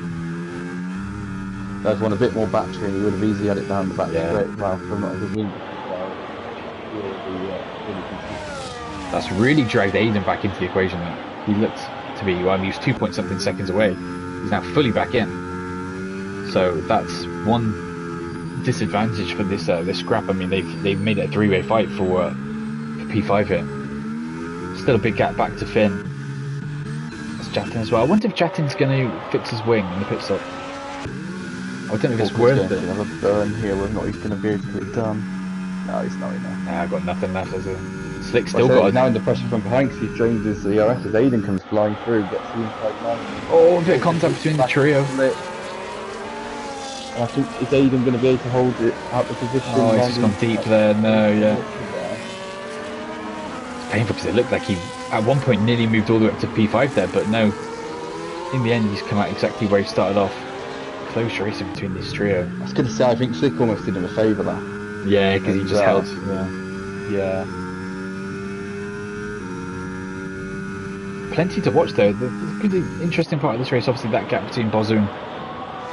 [SPEAKER 2] There's one a bit more battery, and he would have easily had it down the back straight. Well, from not the wing.
[SPEAKER 1] That's really dragged Aiden back into the equation though. He looked to be, well, he was 2 point something seconds away. He's now fully back in. So that's one disadvantage for this this scrap. I mean, they've made it a 3-way fight for P5 here. Still a big gap back to Finn. That's Jatin as well. I wonder if Jatin's going to fix his wing in the pit stop. I don't know if it's worth it.
[SPEAKER 2] Have a burn here, whether or not he's going to be able to get it done. No, he's not enough.
[SPEAKER 1] Nah, I've got nothing left, has it? Slick still got it.
[SPEAKER 2] Now under pressure from behind because he's drained his ERS as Aiden comes flying through, gets the inside line.
[SPEAKER 1] Oh, a bit of contact between the trio.
[SPEAKER 2] I think, is Aiden going to be able to hold it out the position?
[SPEAKER 1] Oh, he's just gone deep there. No, yeah. It's painful because it looked like he, at one point, nearly moved all the way up to P5 there, but no. In the end, he's come out exactly where he started off. Close racing between this trio.
[SPEAKER 2] I was going to say, I think Slick almost did him a favour there.
[SPEAKER 1] Yeah, because he just held.
[SPEAKER 2] Yeah.
[SPEAKER 1] Plenty to watch though. The good, interesting part of this race, obviously, that gap between Bozu and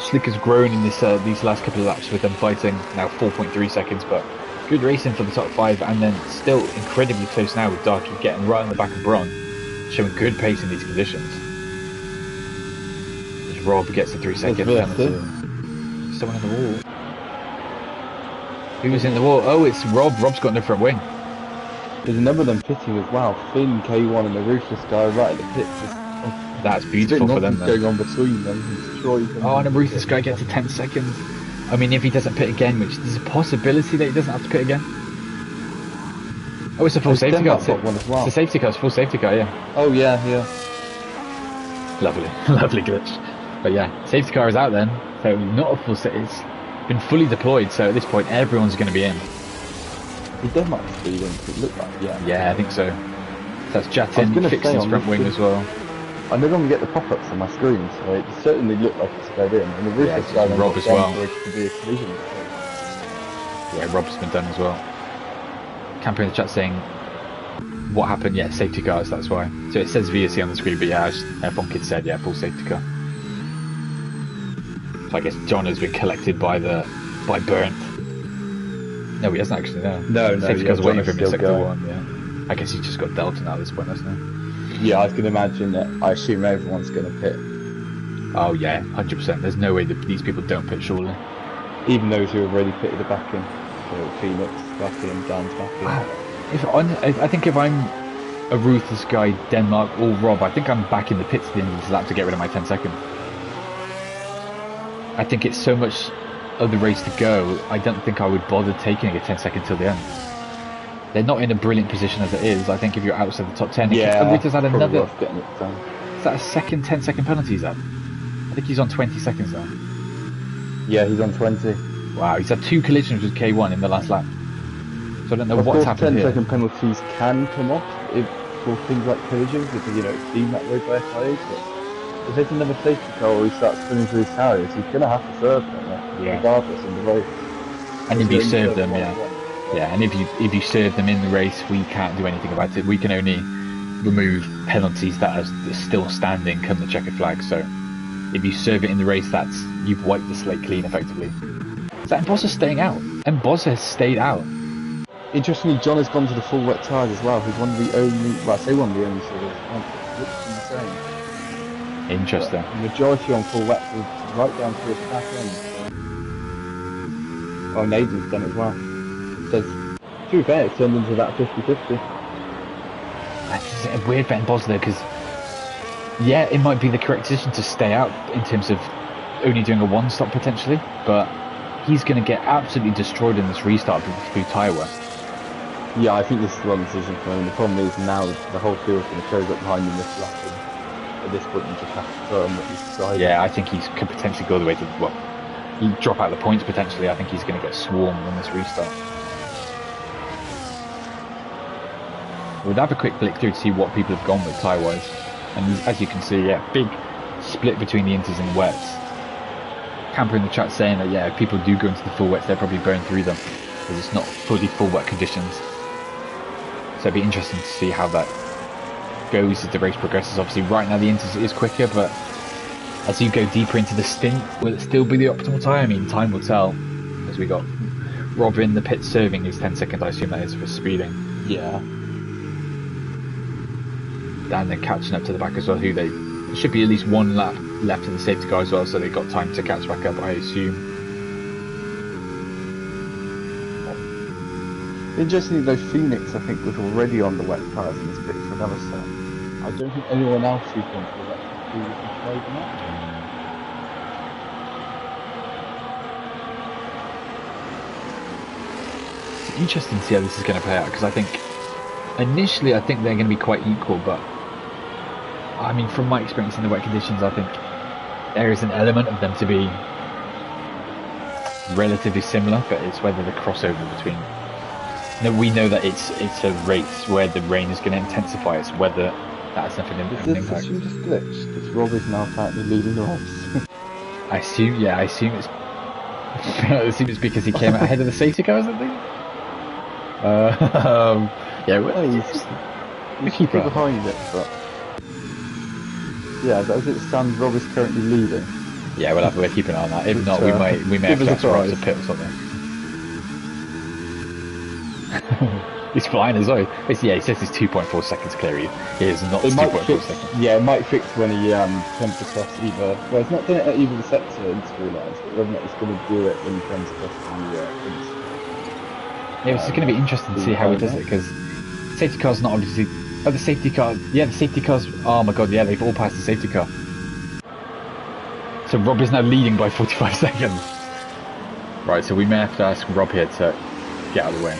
[SPEAKER 1] Slick has grown in this these last couple of laps with them fighting. Now 4.3 seconds, but good racing for the top 5, and then still incredibly close now with Darky getting right on the back of Bron, showing good pace in these conditions. As Rob gets the 3-second penalty. Someone in the wall. Who was in the wall? Oh, it's Rob. Rob's got no front wing.
[SPEAKER 2] There's a number of them pitting as well. Finn, K1 and the Ruthless guy right at the pit.
[SPEAKER 1] That's beautiful for them.
[SPEAKER 2] Going on between them.
[SPEAKER 1] Oh, and the Ruthless guy gets a 10 seconds. I mean, if he doesn't pit again, which there's a possibility that he doesn't have to pit again. Oh, it's a full safety car.
[SPEAKER 2] One as well.
[SPEAKER 1] It's a safety car. It's a full safety car, yeah.
[SPEAKER 2] Oh, yeah.
[SPEAKER 1] Lovely, lovely glitch. But yeah, safety car is out then. So not a full set. It's been fully deployed. So at this point, everyone's going to be in.
[SPEAKER 2] He Denmark speed in. It looked like, yeah.
[SPEAKER 1] Yeah, I think so. So that's Jatin fixing his front wing as well.
[SPEAKER 2] I no longer get the pop-ups on my screen, so it certainly looked like it's going in. And the roof is going
[SPEAKER 1] Rob as well.
[SPEAKER 2] for it to be a collision.
[SPEAKER 1] Yeah, Rob's been done as well. Camper in the chat saying, what happened? Yeah, safety cars, that's why. So it says VSC on the screen, but yeah, as Bonkid said, yeah, full safety car. So I guess John has been collected by Burnt. No, he hasn't actually, no. Safety car's waiting for him in Sector 1, yeah. I guess he's just got Delta now at this point, hasn't he?
[SPEAKER 2] Yeah, I can imagine that. I assume everyone's going to pit.
[SPEAKER 1] Oh yeah, 100%. There's no way that these people don't pit, surely.
[SPEAKER 2] Even those who have already pitted the back in. So Phoenix back in, Dan's back in.
[SPEAKER 1] I think if I'm a ruthless guy, Denmark or Rob, I think I'm back in the pits at the end of this lap to get rid of my 10 seconds. I think it's so much of the race to go, I don't think I would bother taking a 10 second till the end. They're not in a brilliant position as it is. I think if you're outside the top 10, Rita's had another. Is that a second 10 second penalty he's had? I think he's on 20 seconds now.
[SPEAKER 2] Yeah, he's on 20.
[SPEAKER 1] Wow, he's had 2 collisions with K1 in the last lap. So I don't know what's happened here.
[SPEAKER 2] 10 second penalties can come off for things like collisions, if it's deemed that way by FIA. But if there's another safety car or he starts spinning through his tires, he's going to have to serve them, regardless in the race.
[SPEAKER 1] And if you serve them, yeah, and if you serve them in the race, we can't do anything about it. We can only remove penalties that are still standing come the checkered flag. So if you serve it in the race, you've wiped the slate clean effectively. Is that MOZA staying out? MOZA has stayed out.
[SPEAKER 2] Interestingly, John has gone to the full wet tyres as well. He's one of the only, well, I say one of the only sort of, looks insane.
[SPEAKER 1] Interesting.
[SPEAKER 2] But the majority on full wet was right down to his back end. Oh, Nathan's done it as well. Says, to be fair, it's turned into that 50-50.
[SPEAKER 1] That's a weird bet in MOZA though, because yeah, it might be the correct decision to stay out in terms of only doing a one stop potentially, but he's going to get absolutely destroyed in this restart through tyre wear.
[SPEAKER 2] Yeah, I think this is the wrong decision for him. The problem is now the whole field's going to close up behind him this lap, and at this point you just have to firm what he's decided. Yeah,
[SPEAKER 1] I think he could potentially go the way to, he'd drop out the points potentially. I think he's going to get swarmed on this restart. We'll have a quick flick through to see what people have gone with tyre-wise. And as you can see, yeah, big split between the inters and the wets. Camper in the chat saying that, yeah, if people do go into the full wets, they'll probably burn through them because it's not fully full wet conditions. So it'd be interesting to see how that goes as the race progresses. Obviously, right now the inters is quicker, but as you go deeper into the stint, will it still be the optimal tyre? I mean, time will tell. As we got Rob in the pit serving his 10 seconds, I assume that is for speeding.
[SPEAKER 2] Yeah.
[SPEAKER 1] And then catching up to the back as well, who there should be at least one lap left in the safety car as well, so they've got time to catch back up, I assume.
[SPEAKER 2] Interestingly though, Phoenix I think was already on the wet tyres in this pit for another set. I don't think anyone else who's gone for the wet previously played them out.
[SPEAKER 1] It's interesting to see how this is going to play out, because I think initially I think they're going to be quite equal, but I mean, from my experience in the wet conditions, I think there is an element of them to be relatively similar, but it's whether the crossover between. No, we know that it's a race where the rain is going to intensify. It's whether that's something
[SPEAKER 2] Is this session just glitched? Because Rob is now apparently leading the race.
[SPEAKER 1] I assume it's. I assume it's because he came out ahead of the safety car or something. Yeah, well,
[SPEAKER 2] he's keeping behind it, but. Yeah, as it stands, Rob is currently leading.
[SPEAKER 1] Yeah, we'll keep an eye on that. If not, we may have to Rob to pit or something. He's flying as well. He says he's 2.4 seconds clear. He is not 2.4 seconds.
[SPEAKER 2] Yeah, it might fix when he comes across either. Well, it's not done it at either the sector interview lines, but whether or not he's going to do it when he comes across the
[SPEAKER 1] yeah, it's going to be interesting to see how he does it, because safety car's not obviously. Oh, the safety car. Yeah, the safety car's. Oh my god, yeah, they've all passed the safety car. So Rob is now leading by 45 seconds. Right, so we may have to ask Rob here to get out of the way.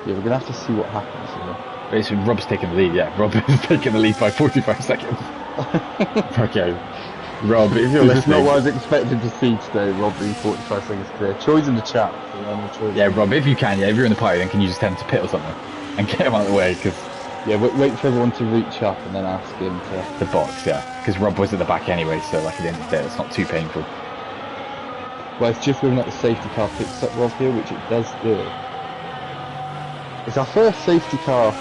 [SPEAKER 2] Yeah, we're going to have to see what happens here.
[SPEAKER 1] It's Rob's taking the lead, yeah. Rob is taking the lead by 45 seconds. Okay. Rob, if you're
[SPEAKER 2] This is
[SPEAKER 1] listening...
[SPEAKER 2] not what I was expected to see today, Rob being 45 seconds clear. Troy's in the chat. So
[SPEAKER 1] yeah, Rob, if you can, if you're in the party, then can you just tell him to pit or something? And get him out of the way, because...
[SPEAKER 2] Yeah, wait for everyone to reach up and then ask him to...
[SPEAKER 1] The box, yeah. Because Rob was at the back anyway, so like at the end of the day, it's not too painful.
[SPEAKER 2] Well, it's just whether or not the safety car picks up Rob here, which it does do. It's our first safety car.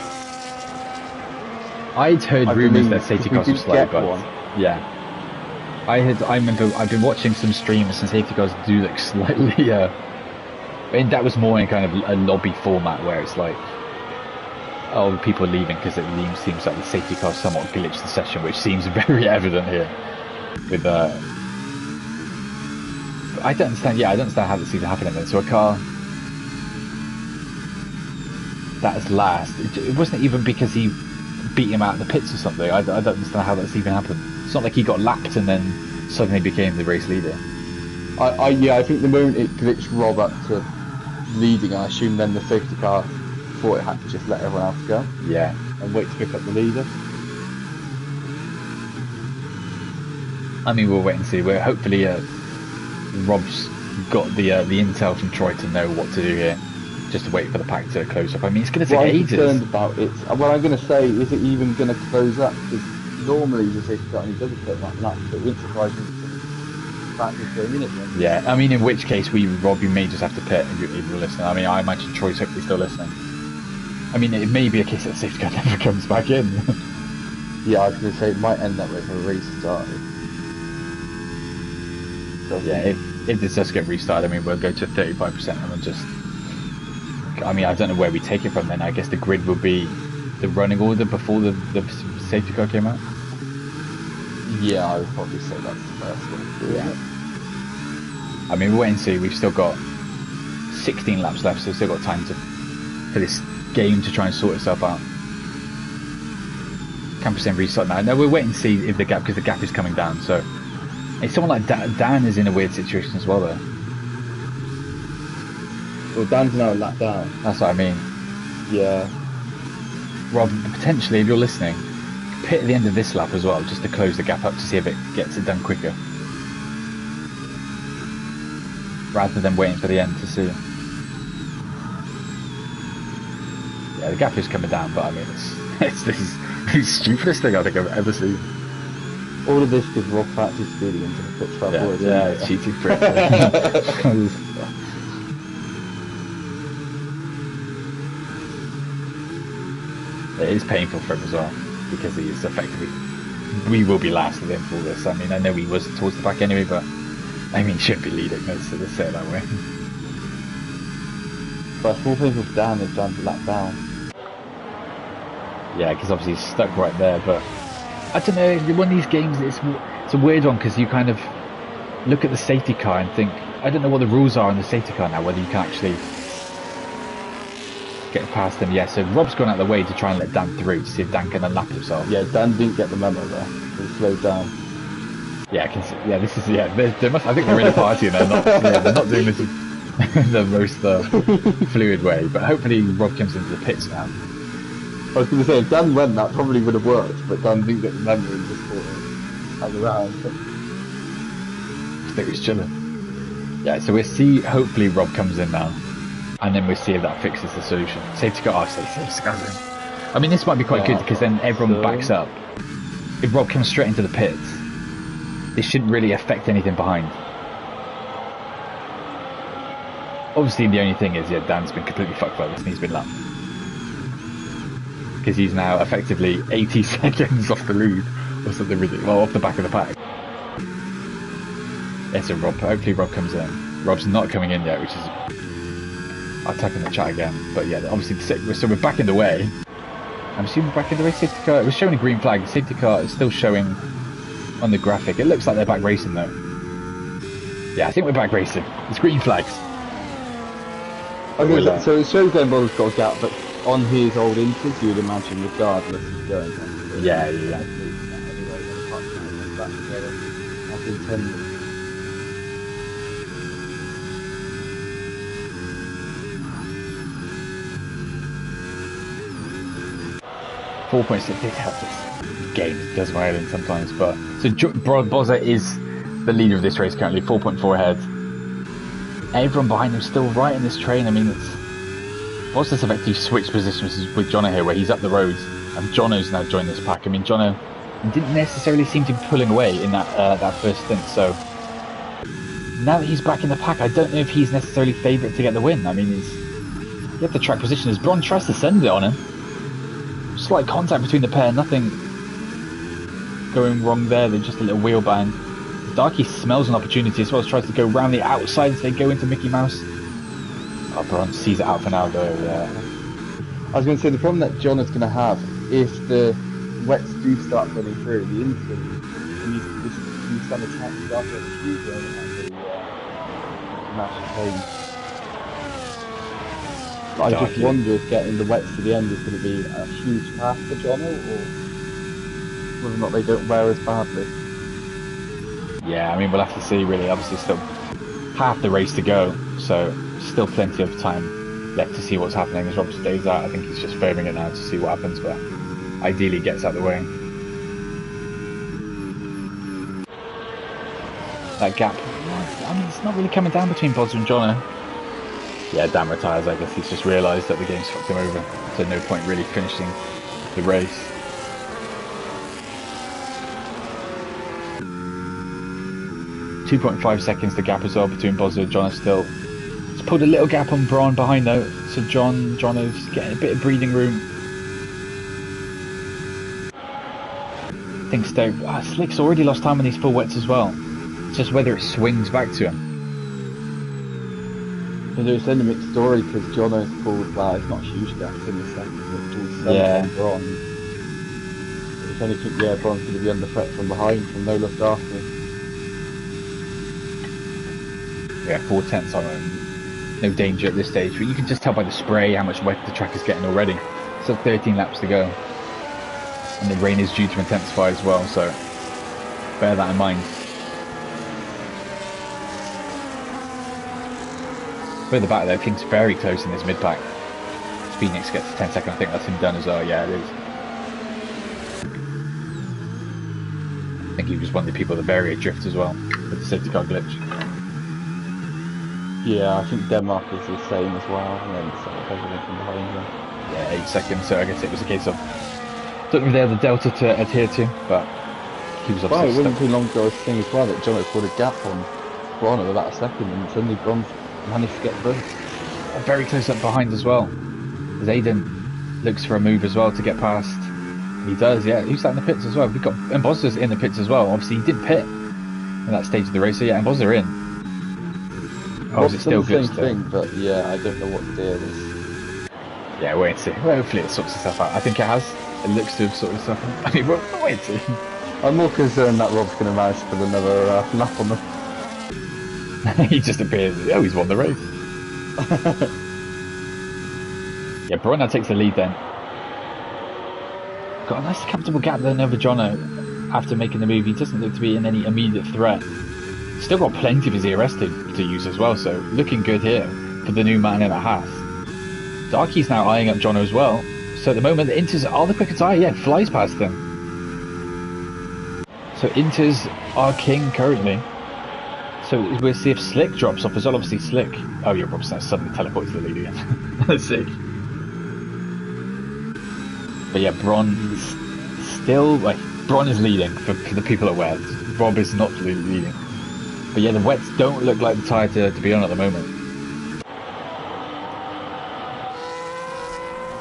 [SPEAKER 1] I'd heard rumours that safety cars were slightly bad.
[SPEAKER 2] One.
[SPEAKER 1] Yeah. I remember I've been watching some streams and safety cars do look slightly I mean that was more in kind of a lobby format where it's like people are leaving because it seems like the safety car somewhat glitched the session, which seems very evident here with I don't understand how this even happening then. So a car that's last, it wasn't even because he beat him out of the pits or something. I don't understand how that's even happened. It's not like he got lapped and then suddenly became the race leader.
[SPEAKER 2] I think the moment it glitched Rob up to leading, I assume then the safety car thought it had to just let everyone else go.
[SPEAKER 1] Yeah.
[SPEAKER 2] And wait to pick up the leader.
[SPEAKER 1] I mean, we'll wait and see. We're hopefully Rob's got the intel from Troy to know what to do here. Just to wait for the pack to close up. I mean, it's going to take ages.
[SPEAKER 2] What I'm concerned about it, what I'm going to say, is it even going to close up? Because normally the safety car only does a certain amount of laps, but it wouldn't surprise me if back for a minute.
[SPEAKER 1] Yeah, I mean, in which case Rob, you may just have to pit if you're listening. I mean, I imagine Troy's hopefully still listening. I mean, it may be a case that the safety car never comes back in.
[SPEAKER 2] Yeah, I was going to say it might end up with a restart.
[SPEAKER 1] Yeah, if this does get restarted, I mean, we'll go to 35% and then just... I mean, I don't know where we take it from then. I guess the grid will be the running order before the safety car came out.
[SPEAKER 2] Yeah, I would probably say that's the first one.
[SPEAKER 1] Yeah. I mean, we'll wait and see. We've still got 16 laps left, so we've still got time for this game to try and sort itself out. 10% restart now. No, we'll wait and see if the gap, because the gap is coming down. So, it's someone like Dan is in a weird situation as well, though.
[SPEAKER 2] Well, Dan's now a lap down.
[SPEAKER 1] That's what I mean.
[SPEAKER 2] Yeah.
[SPEAKER 1] Rob, potentially, if you're listening, pit at the end of this lap as well, just to close the gap up to see if it gets it done quicker. Rather than waiting for the end to see. Yeah, the gap is coming down, but I mean, it's the stupidest thing I think I've ever seen.
[SPEAKER 2] All of this because Rob fancied speeding into the pit trap.
[SPEAKER 1] Yeah, cheating prick. It is painful for him as well, because he is effectively... We will be last at the end of all this. I mean, I know he was towards the back anyway, but... I mean, he shouldn't be leading, let's say it that way.
[SPEAKER 2] But it's more painful for Dan if Dan's a lap down.
[SPEAKER 1] Yeah, because obviously he's stuck right there, but... I don't know, one of these games, it's a weird one, because you kind of look at the safety car and think... I don't know what the rules are on the safety car now, whether you can actually... get past him. Yeah, so Rob's gone out of the way to try and let Dan through to see if Dan can unlap himself.
[SPEAKER 2] Yeah, Dan didn't get the memo there. He slowed down.
[SPEAKER 1] Yeah, I can see, yeah, this is, yeah, they must, I think they're in a party and they're not doing this in the most fluid way, but hopefully Rob comes into the pits now.
[SPEAKER 2] I was going to say, if Dan went, that probably would have worked, but Dan didn't get the memo and just thought hang around.
[SPEAKER 1] I think he's chilling. Yeah, so we'll see, hopefully Rob comes in now. And then we'll see if that fixes the solution. Safety car, safety car's in. I mean, this might be quite good because then everyone backs up. If Rob comes straight into the pits, it shouldn't really affect anything behind. Obviously, the only thing is, yeah, Dan's been completely fucked by this and he's been lapped. Because he's now effectively 80 seconds off the lead or something ridiculous. Well, off the back of the pack. Yeah, so Rob, hopefully Rob comes in. Rob's not coming in yet, which is... I'll type in the chat again, but yeah, obviously, so we're back in the way. I'm assuming back in the way. Safety car, it was showing a green flag. The safety car is still showing on the graphic. It looks like they're back racing though. Yeah, I think we're back racing. It's green flags.
[SPEAKER 2] Okay, so it shows Boulder's got a gap, but on his old instance, you would imagine regardless he's going.
[SPEAKER 1] Yeah.
[SPEAKER 2] That's intended.
[SPEAKER 1] 4.6. This game does my head in sometimes, but so MOZA is the leader of this race currently, 4.4 ahead. Everyone behind him still right in this train. I mean, MOZA's effectively switched positions with Jono here, where he's up the road, and Jono's now joined this pack. I mean, Jono didn't necessarily seem to be pulling away in that first stint, so now that he's back in the pack, I don't know if he's necessarily favourite to get the win. I mean, you have the track position as Braun tries to send it on him. Slight contact between the pair, nothing going wrong there. They're just a little wheel bang. Darky smells an opportunity as well as tries to go round the outside as they go into Mickey Mouse. Oh, Braun sees it out for now though, yeah.
[SPEAKER 2] I was going to say, the problem that John is going to have, if the wets do start running through the inside, and you stand a chance to start with a huge run at the National Pain. I just wonder if getting the wets to the end is going to be a huge path for Jono, or whether or not they don't wear as badly.
[SPEAKER 1] Yeah, I mean, we'll have to see really. Obviously still half the race to go, so still plenty of time left to see what's happening as Rob stays out. I think he's just favoring it now to see what happens, but ideally gets out of the way. That gap, I mean, it's not really coming down between MOZA and Jono. Yeah, Dan retires. I guess he's just realised that the game's fucked him over, so no point really finishing the race. .5 seconds the gap as well between MOZA and Jono still. It's pulled a little gap on Braun behind though, so Jono's getting a bit of breathing room. I think Slick's already lost time on these full wets as well. It's just whether it swings back to him.
[SPEAKER 2] And it's then a mixed story because Jono's pulled, well, it's not a huge gap in the second, it's pulled 7 on Braun. If anything, yeah, Braun's going to be under threat from behind from no left after.
[SPEAKER 1] Yeah, 4/10 on him. No danger at this stage, but you can just tell by the spray how much wet the track is getting already. Still 13 laps to go. And the rain is due to intensify as well, so bear that in mind. Further back though, King's very close in this mid-pack. Speednix gets 10 seconds, I think that's him done as well. Yeah, it is. I think he was one of the people that vary drift as well, with the safety car glitch.
[SPEAKER 2] Yeah, I think Denmark is the same as well, and then everything from behind them.
[SPEAKER 1] Yeah, 8 seconds, so I guess it was a case of, don't know if they had the delta to adhere to, but he was obviously
[SPEAKER 2] well, it wasn't
[SPEAKER 1] stuck.
[SPEAKER 2] too long ago I was saying as well that Jono pulled a gap on Braun at about a second, and suddenly Braun managed to get through.
[SPEAKER 1] Very close up behind as well, as Aiden looks for a move as well to get past. He does, yeah. Who's that in the pits as well? We've got MOZA's in the pits as well. Obviously he did pit in that stage of the race, so yeah, MOZA in. Oh, is it still good?
[SPEAKER 2] Same thing, but yeah, I don't know what the deal is.
[SPEAKER 1] Yeah, wait and see. Well, hopefully it sorts itself out. I think it has. It looks to have sorted itself out. I mean, we'll wait and see.
[SPEAKER 2] I'm more concerned that Rob's going to manage to put another lap on them.
[SPEAKER 1] He just appears. Oh, he's won the race. Yeah, Braun now takes the lead then. Got a nice comfortable gap then over Jono after making the move. He doesn't look to be in any immediate threat. Still got plenty of his ERS to use as well, so looking good here for the new man in a Haas. Darky's now eyeing up Jono as well. So at the moment, the Inters are the quicker tyre. Yeah, flies past them. So Inters are king currently. So we'll see if Slick drops off as well. Obviously Slick. Oh yeah, Rob's now suddenly teleported to the lead again. Let's see. But yeah, Braun still, Braun is leading for the people at Wet. Rob is not leading. But yeah, the wets don't look like the tyre to be on at the moment.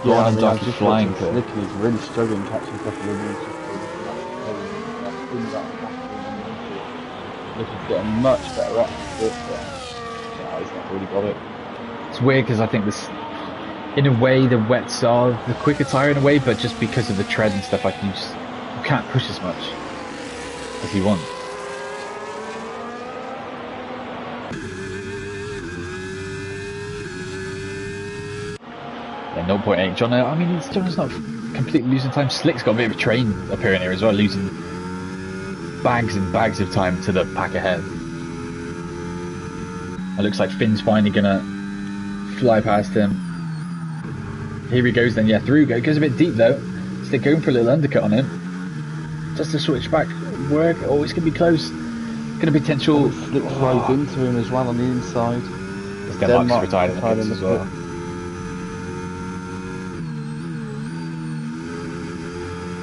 [SPEAKER 2] Yeah,
[SPEAKER 1] I mean, I'm just flying to.
[SPEAKER 2] Slick is really struggling catching a couple of moves. Looking to get a much better up this, but no, he's not really got it.
[SPEAKER 1] It's weird because I think this, in a way, the wets are the quicker tyre in a way, but just because of the tread and stuff, you can't push as much as you want. Yeah, 0.8. Jono, I mean, Jono's not completely losing time. Slick's got a bit of a train appearing here as well, losing bags and bags of time to the pack ahead. It looks like Finn's finally gonna fly past him. Here he goes then, yeah, through. It goes a bit deep though. So they're going for a little undercut on him. Does the switch back work? Oh, it's going to be close. Going to be potential.
[SPEAKER 2] Slick flies into him as well on the inside.
[SPEAKER 1] Denmark's retired in the pits as well.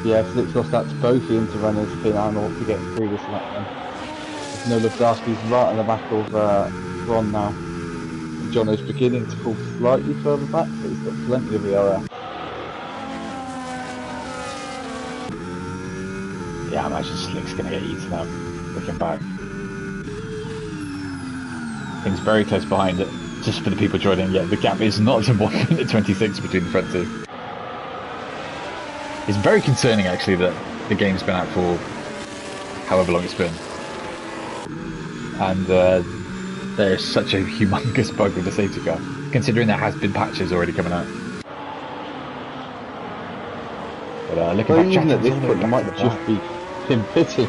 [SPEAKER 2] Yeah, Slick's lost out to both the inter-runners, Finn and Orr, to get through this lap then. No Love Darcy's right on the back of Ron now. And Jono's beginning to fall slightly further back, but he's got plenty of VRF.
[SPEAKER 1] Yeah, I imagine Slick's going to get eaten up looking back. Things very close behind it. Just for the people joining, yeah, the gap is not to 1 minute 26 between the front two. It's very concerning actually that the game's been out for however long it's been. And there's such a humongous bug with the safety car, considering there has been patches already coming out. But looking back,
[SPEAKER 2] even at this point, it might just be him pitting.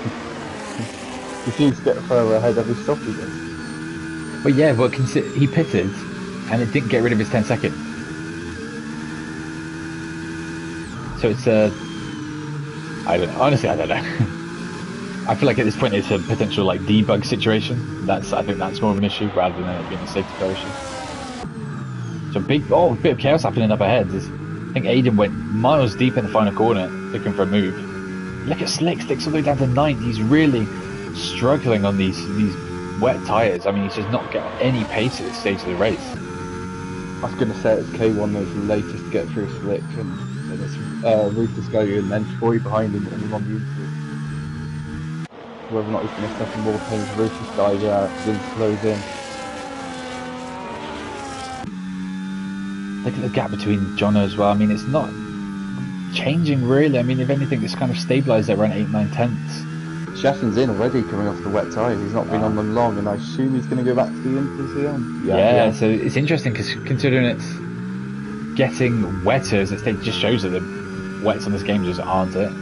[SPEAKER 2] He seems to get further ahead every stop he does.
[SPEAKER 1] Well, yeah, but he pitted, and it didn't get rid of his 10 seconds. So it's I don't know. Honestly, I don't know. I feel like at this point it's a potential like debug situation. I think that's more of an issue rather than it being a safety car issue. So bit of chaos happening up ahead. I think Aiden went miles deep in the final corner looking for a move. Look at Slick's all the way down to 9th. He's really struggling on these wet tyres. I mean, he's just not getting any pace at this stage of the race.
[SPEAKER 2] I was going to say it's K1 that was the latest to get through Slick, and it's Rufus going and then Troy behind him and on the inside. Whether or not he's going to suffer more pain as Rufus guy begins to close in.
[SPEAKER 1] Look at the gap between Jono as well. I mean, it's not changing really. I mean, if anything, it's kind of stabilised at around 8, 9 tenths.
[SPEAKER 2] Shafton's in already coming off the wet tyres. He's not been on them long, and I assume he's going to go back to the Inters here.
[SPEAKER 1] Yeah, so it's interesting because considering it's getting wetter as it just shows that the wets on this game just aren't it.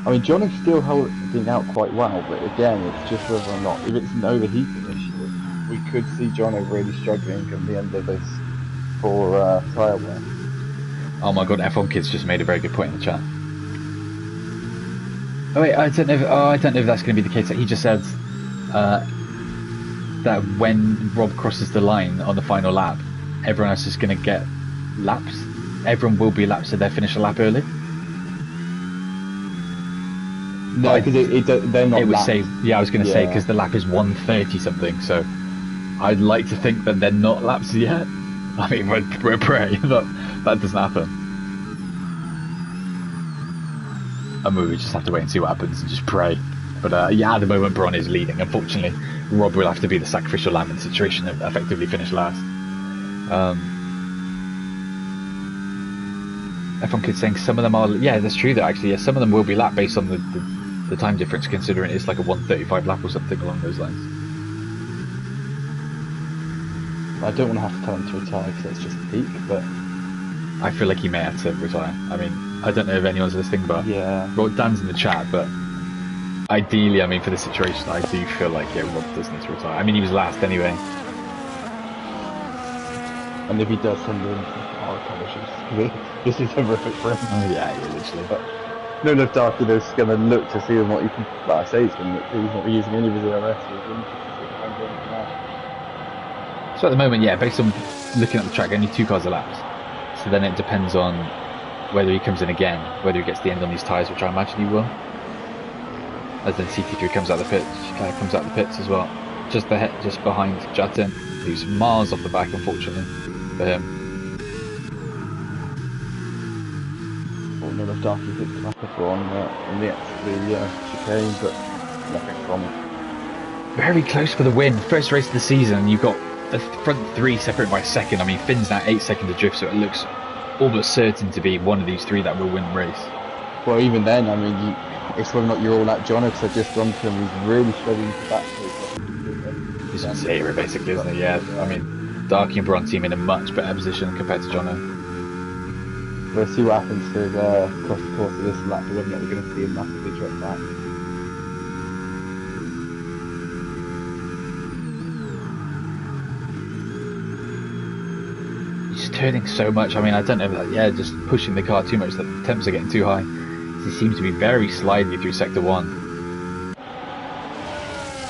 [SPEAKER 2] I mean, Johnny's still holding out quite well, but again, it's just whether or not, if it's an overheating issue, we could see Johnny really struggling come the end of this for tyre wear.
[SPEAKER 1] Oh my god, F1 Kids just made a very good point in the chat. Oh wait, I don't know if that's going to be the case. He just said that when Rob crosses the line on the final lap, everyone else is going to get laps. Everyone will be lapped, so they finish a lap early.
[SPEAKER 2] No, because they're not.
[SPEAKER 1] It would
[SPEAKER 2] laps.
[SPEAKER 1] say, yeah, I was going to say because the lap is 1:30 something. So I'd like to think that they're not laps yet. I mean, we're praying that doesn't happen. I mean, we just have to wait and see what happens and just pray. But yeah, at the moment, Bron is leading. Unfortunately, Rob will have to be the sacrificial lamb in the situation and effectively finish last. F1 Kids saying some of them are, yeah, that's true. That actually, yeah, some of them will be lap based on the time difference, considering it's like a 1:35 lap or something along those lines.
[SPEAKER 2] I don't want to have to tell him to retire because that's just peak, but
[SPEAKER 1] I feel like he may have to retire. I mean, I don't know if anyone's listening, but
[SPEAKER 2] yeah,
[SPEAKER 1] well, Dan's in the chat, but ideally, I mean, for the situation, I do feel like Rob does need to retire. I mean, he was last anyway.
[SPEAKER 2] And if he does send in our apologies, this is horrific for him.
[SPEAKER 1] Oh yeah, literally.
[SPEAKER 2] But no Love Darky is going to look to see what he can. Well, I say he's going to look. He's not using any of his ERS.
[SPEAKER 1] So at the moment, yeah, based on looking at the track, only 2 cars are lapped. So then it depends on whether he comes in again, whether he gets the end on these tyres, which I imagine he will. As then CT3 comes out the pits, as well, just behind Jatin, who's miles off the back, unfortunately for him.
[SPEAKER 2] Well, no Love Darky hits the back up on the chicane, but nothing from it.
[SPEAKER 1] Very close for the win. First race of the season, you've got the front 3 separated by a second. I mean, Finn's now 8 seconds adrift, so it looks almost certain to be one of these 3 that will win the race.
[SPEAKER 2] Well, even then, I mean, it's whether or not you're all at John, because I just gone to him, he's really struggling to back.
[SPEAKER 1] He's on zero, basically, isn't he? Yeah, I mean, Darky and Bron team in a much better position compared to Jono.
[SPEAKER 2] We'll see what happens to across the course of this lap, whether or not we're going to see him massively drop back.
[SPEAKER 1] just turning so much. I mean, I don't know, like, yeah, just pushing the car too much, the temps are getting too high. He seems to be very slidey through sector 1.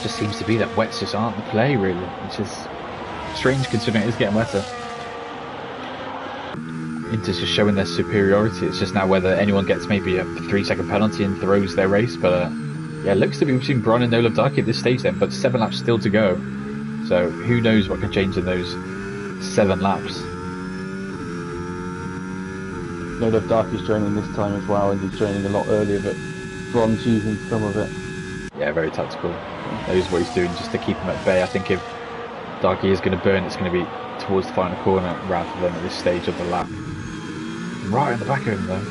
[SPEAKER 1] Just seems to be that wets just aren't the play, really, which is strange considering it is getting wetter. Inter's just showing their superiority. It's just now whether anyone gets maybe a 3-second penalty and throws their race, but yeah, it looks to be between Bron and Olaf Darky at this stage then, but 7 laps still to go. So who knows what can change in those 7 laps.
[SPEAKER 2] Olaf Darky's joining this time as well, and he's joining a lot earlier, but Bron's using some of it.
[SPEAKER 1] Yeah, very tactical. Knows what he's doing just to keep him at bay. I think if Darky is going to burn, it's going to be towards the final corner rather than at this stage of the lap. Right in the back of him though.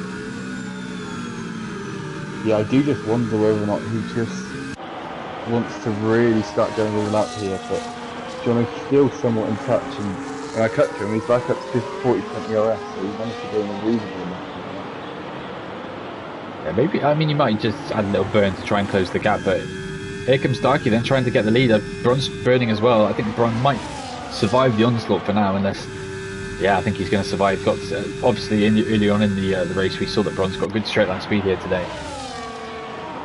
[SPEAKER 2] Yeah, I do just wonder whether or not he just wants to really start going all out here, but Johnny's still somewhat in touch, and when I cut to him, he's back up to 40% ERS, so he managed to go in a reasonable amount.
[SPEAKER 1] Yeah, maybe, I mean, you might just add a little burn to try and close the gap, but here comes Darky then trying to get the lead. Bron's burning as well. I think Bron might survive the onslaught for now, unless, yeah, I think he's going to survive. Got obviously early on in the race, we saw that Bron's got good straight line speed here today,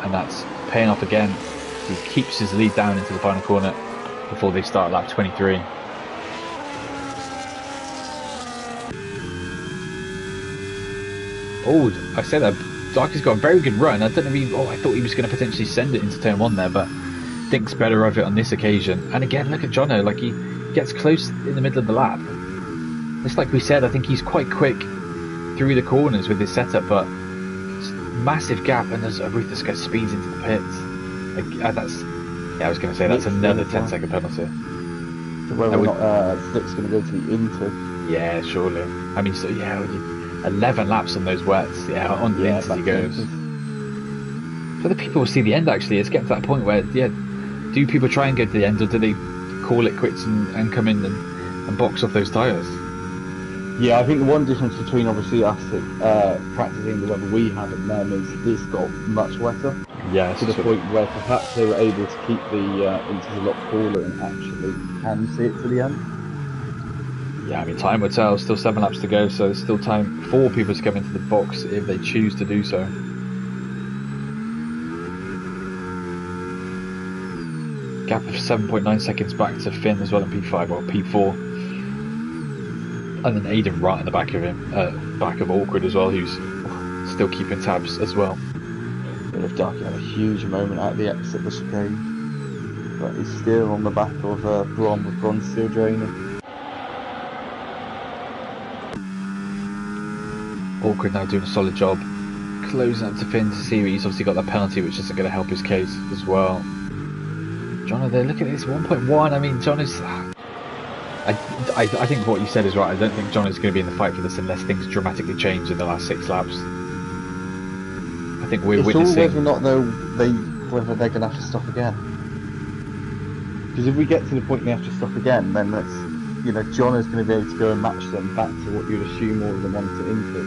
[SPEAKER 1] and that's paying off again. He keeps his lead down into the final corner before they start lap 23. Oh, I said that Darky's got a very good run. I don't know if he, I thought he was going to potentially send it into turn 1 there, but thinks better of it on this occasion. And again, look at Jono, like he gets close in the middle of the lap. Just like we said, I think he's quite quick through the corners with his setup, but massive gap, and there's Aretha Scott speeds into the pits. Like, I was going to say that's another 10-second penalty.
[SPEAKER 2] So whether or not Slick's going to go to the Inter.
[SPEAKER 1] Yeah, surely. I mean, so yeah, 11 laps on those wets. Yeah, on the Inter he goes. So the people will see the end. Actually, it's getting to that point where, yeah, do people try and go to the end, or do they call it quits and come in and box off those tyres?
[SPEAKER 2] Yeah, I think the one difference between obviously us practicing the weather we have and them is this got much wetter.
[SPEAKER 1] Yeah,
[SPEAKER 2] to the point where perhaps they were able to keep the Inters a lot cooler and actually can see it to the end.
[SPEAKER 1] Yeah, I mean, time will tell. Still 7 laps to go, so there's still time for people to come into the box if they choose to do so. Gap of 7.9 seconds back to Finn as well in P5 or P4. And then Aiden right in the back of him, back of Awkward as well, who's still keeping tabs as well.
[SPEAKER 2] If Darky had a huge moment at the exit of the chicane, but he's still on the back of Bron, with Bron still draining.
[SPEAKER 1] Awkward now doing a solid job, closing up to Finn to see, he's obviously got that penalty, which isn't going to help his case as well. Jono there, look at this 1.1. I mean, Jono's. I think what you said is right. I don't think Jono's going to be in the fight for this unless things dramatically change in the last 6 laps. I think we're witnessing.
[SPEAKER 2] It's all whether or not whether they're going to have to stop again. Because if we get to the point they have to stop again, then that's, you know, Jono's going to be able to go and match them back to what you'd assume all of them want to into.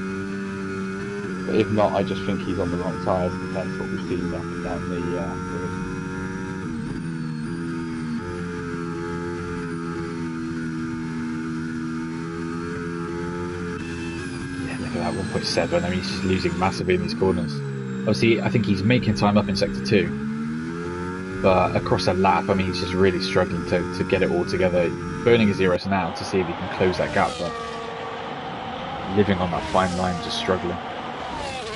[SPEAKER 2] But if not, I just think he's on the wrong tyres compared to what we've seen up and down the
[SPEAKER 1] that 1.7. I mean, he's just losing massively in these corners. Obviously, I think he's making time up in sector 2, but across a lap, I mean, he's just really struggling to get it all together. Burning his ERS now to see if he can close that gap, but living on that fine line, just struggling.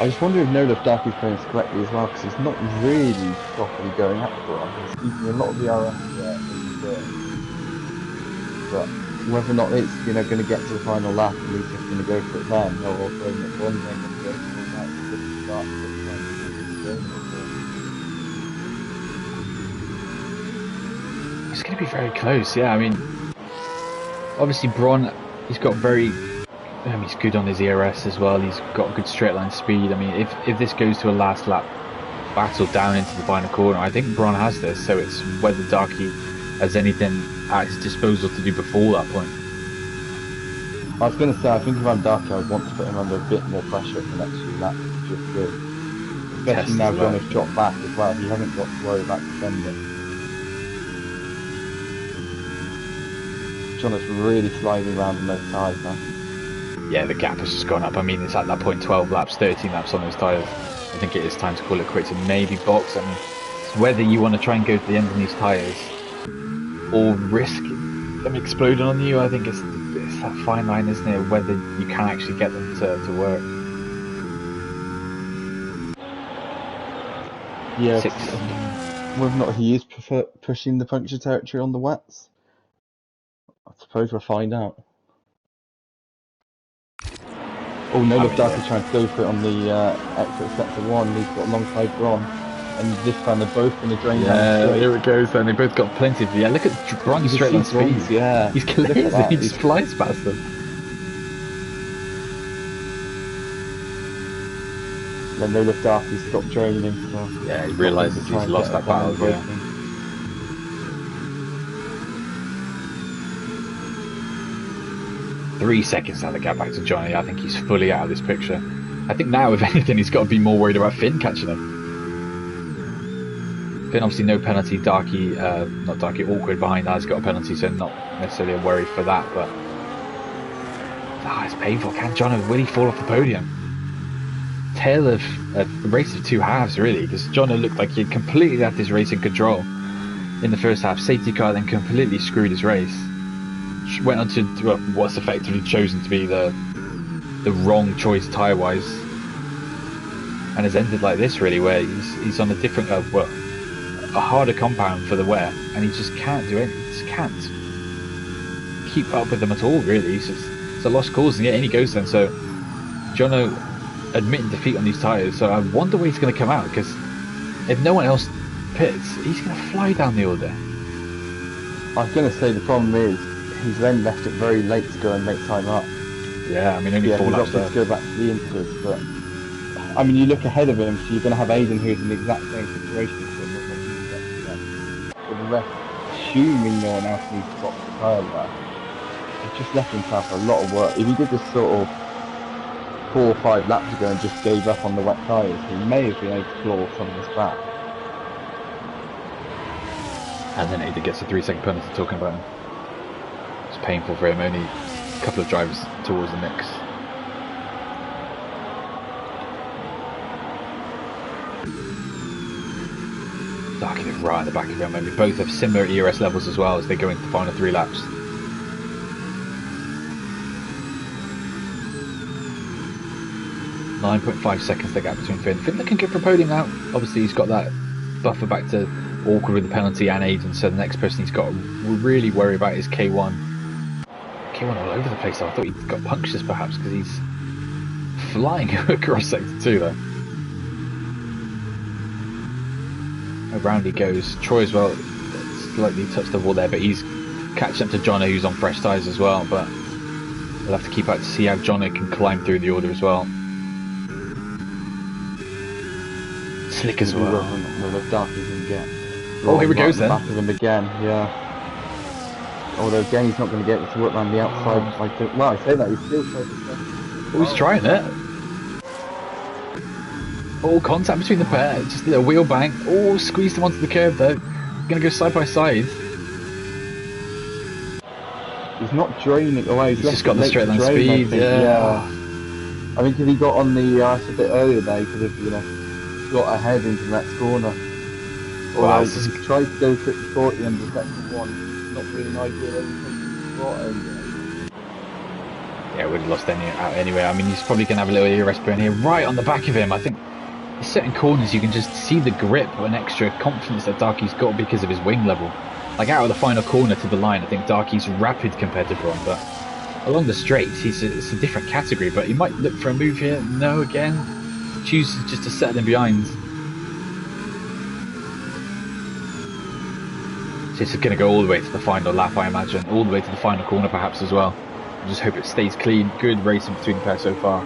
[SPEAKER 2] I just wonder if Olaf Darky's playing this correctly as well, because he's not really properly going up for it. He's keeping a lot of the RS there in the but whether or not it's, you know, going to get to the final lap and he's just going to go for it then, or throwing it one thing and go for it, that's a good start.
[SPEAKER 1] It's going to be very close, yeah. I mean, obviously Bron, he's got he's good on his ERS as well. He's got good straight line speed. I mean, if this goes to a last lap battle down into the final corner, I think Bron has this. So it's whether Darky has anything at his disposal to do before that point.
[SPEAKER 2] I was going to say, I think if I'm Darky, I would want to put him under a bit more pressure for the next few laps, just to, especially now John has dropped back as well. He hasn't got to worry about defending. John is really sliding around in those tyres now.
[SPEAKER 1] yeah, the gap has just gone up. I mean, it's at that point 12 laps, 13 laps on those tyres. I think it is time to call it quits and maybe box. I mean, it's whether you want to try and go to the end of these tyres or risk them exploding on you. I think it's that fine line, isn't it? Whether you can actually get them to work.
[SPEAKER 2] Yeah, whether or not he is pushing the puncture territory on the wets, I suppose we'll find out. Oh no, look, Darcy's trying to go for it on the exit sector 1. He's got alongside Bron, and this time they're both going to drain down the straight.
[SPEAKER 1] Here it goes then. They both got plenty of... Yeah, look at Bron's straight on speed.
[SPEAKER 2] Yeah.
[SPEAKER 1] He's crazy. He just flies past them.
[SPEAKER 2] Then no, look, Darcy's stopped draining. So
[SPEAKER 1] yeah, he realises he's lost that battle. Yeah. 3 seconds now to get back to Johnny. I think he's fully out of this picture. I think now, if anything, he's got to be more worried about Finn catching him. Finn, obviously, no penalty. Darky, not Darky, Awkward behind that has got a penalty, so not necessarily a worry for that. But it's painful. Can Jono really fall off the podium? Tale of a race of two halves, really, because Jono looked like he'd completely had this race in control in the first half. Safety car then completely screwed his race. Went on to what's effectively chosen to be the wrong choice tyre-wise, and has ended like this, really, where he's on a different, a harder compound for the wear, and he just can't do anything. He just can't keep up with them at all, really. It's a lost cause, and yet in he goes then. So Jono admitting defeat on these tyres, so I wonder where he's going to come out, because if no one else pits, he's going to fly down the order.
[SPEAKER 2] I was going to say the problem is he's then left it very late to go and make time up.
[SPEAKER 1] Yeah, I mean, only 4 laps there.
[SPEAKER 2] To go back to the Inters, but I mean, you look ahead of him, so you're going to have Aiden, who's in the exact same situation. With the rest, assuming no one else needs to box the tyre there, he's just left himself a lot of work. If he did this sort of 4 or 5 laps ago and just gave up on the wet tyres, he may have been able to claw some of this back.
[SPEAKER 1] And then Aiden gets a 3-second penalty talking about him. It's painful for him, only a couple of drivers towards the mix. Darky is right at the back of him, and we both have similar ERS levels as well as they go into the final 3 laps. .5 seconds the gap between Finn. Finn looking good for podium now. Obviously he's got that buffer back to Awkward with the penalty and Aiden, so the next person he's got to really worry about is K1. K1 all over the place though. I thought he got punctures perhaps because he's flying across sector 2 there. Around he goes. Troy as well, slightly touched the wall there, but he's catching up to Jono, who's on fresh tyres as well, but we'll have to keep out to see how Jono can climb through the order as well. Slick as well. Oh, here we go then.
[SPEAKER 2] Back of him again, yeah. Although again, he's not going to get it to work around the outside. Well, I say that, he's still trying to...
[SPEAKER 1] Oh, he's trying it. Oh, contact between the pair. Just a little wheel bang. Oh, squeezed him onto the curb though. Going to go side by side.
[SPEAKER 2] He's not draining away.
[SPEAKER 1] He's just got the straight line speed, yeah.
[SPEAKER 2] I think if he got on the ice a bit earlier there, he could have, got ahead into the next corner. Wow, he's tried to go for it before at the end of sector 1. Not really an ideal
[SPEAKER 1] yeah, would have lost out anyway. I mean, he's probably going to have a little ERS burn here, right on the back of him. I think in certain corners you can just see the grip and extra confidence that Darky's got because of his wing level. Like out of the final corner to the line, I think Darky's rapid compared to Braun, but along the straights, it's a different category. But he might look for a move here. No, again, chooses just to settle him behind. So it's going to go all the way to the final lap, I imagine, all the way to the final corner perhaps as well. I just hope it stays clean. Good racing between the pair so far.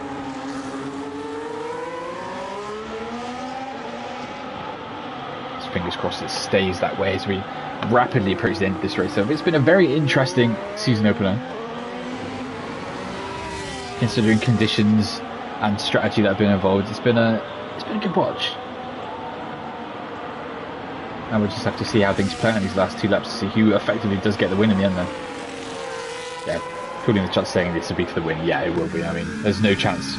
[SPEAKER 1] Just fingers crossed it stays that way as we rapidly approach the end of this race. So it's been a very interesting season opener, considering conditions and strategy that have been involved. It's been a good watch. And we'll just have to see how things play on these last 2 laps to see who effectively does get the win in the end then. Yeah, Putting the chat saying this would be for the win. Yeah, it will be. I mean, there's no chance.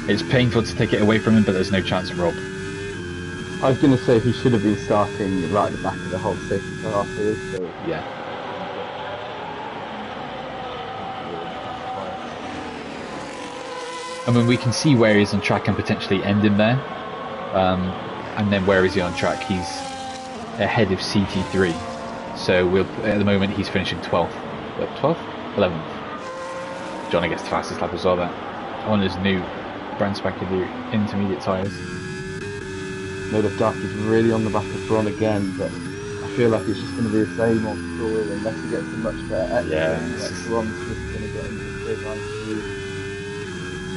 [SPEAKER 1] It's painful to take it away from him, but there's no chance of Rob.
[SPEAKER 2] I was going to say he should have been starting right at the back of the whole safety car afterwards. So.
[SPEAKER 1] Yeah. I mean, we can see where he is on track and potentially end him there. And then where is he on track? He's ahead of CT3. So at the moment he's finishing 12th. 12th? 11th. Johnny gets the fastest lap as well there. On his new brand spanking new intermediate tyres.
[SPEAKER 2] Made of Duck is really on the back of Bron again, but I feel like it's just going to be the same old story unless he gets a much better exit.
[SPEAKER 1] Yeah.
[SPEAKER 2] Bron's just going to get into the third line through.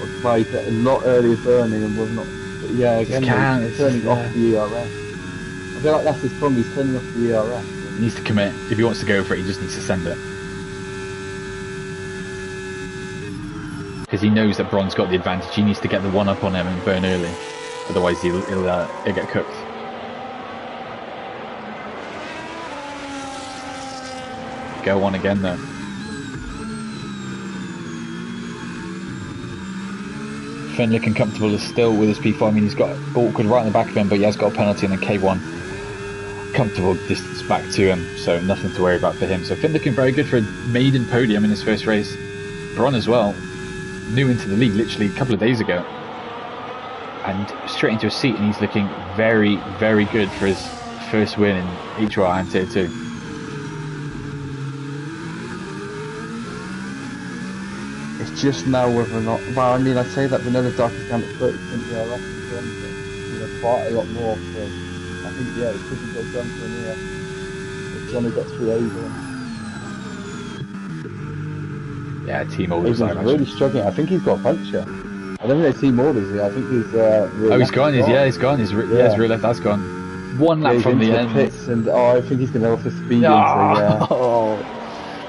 [SPEAKER 2] Or try to get a lot earlier burning and we've not. But yeah, again, he's turning off the ERS. I feel like that's his problem, he's turning off the ERS.
[SPEAKER 1] He needs to commit. If he wants to go for it, he just needs to send it. Because he knows that Bron's got the advantage. He needs to get the one up on him and burn early. Otherwise he'll get cooked. Go on again though. Finn looking comfortable still with his P4. I mean, he's got awkward right in the back of him, but he has got a penalty, and then K1 comfortable distance back to him, so nothing to worry about for him. So Finn looking very good for a maiden podium in his first race. Bron as well, new into the league literally a couple of days ago, and straight into a seat, and he's looking very, very good for his first win in HOR and Tier 2.
[SPEAKER 2] It's just now whether or not. Well, I mean, I say that Vanilla Dark is down at 30% ERS and Bron, but quite a lot more. So I think it could be got done from here. If Johnny gets through over.
[SPEAKER 1] Yeah, team orders.
[SPEAKER 2] He's really struggling. I think he's got a puncture. I don't think they team orders here. I think he's.
[SPEAKER 1] He's gone. He's gone. His rear left has gone. One lap from the end.
[SPEAKER 2] Pits and I think he's going to offer speed.
[SPEAKER 1] Oh.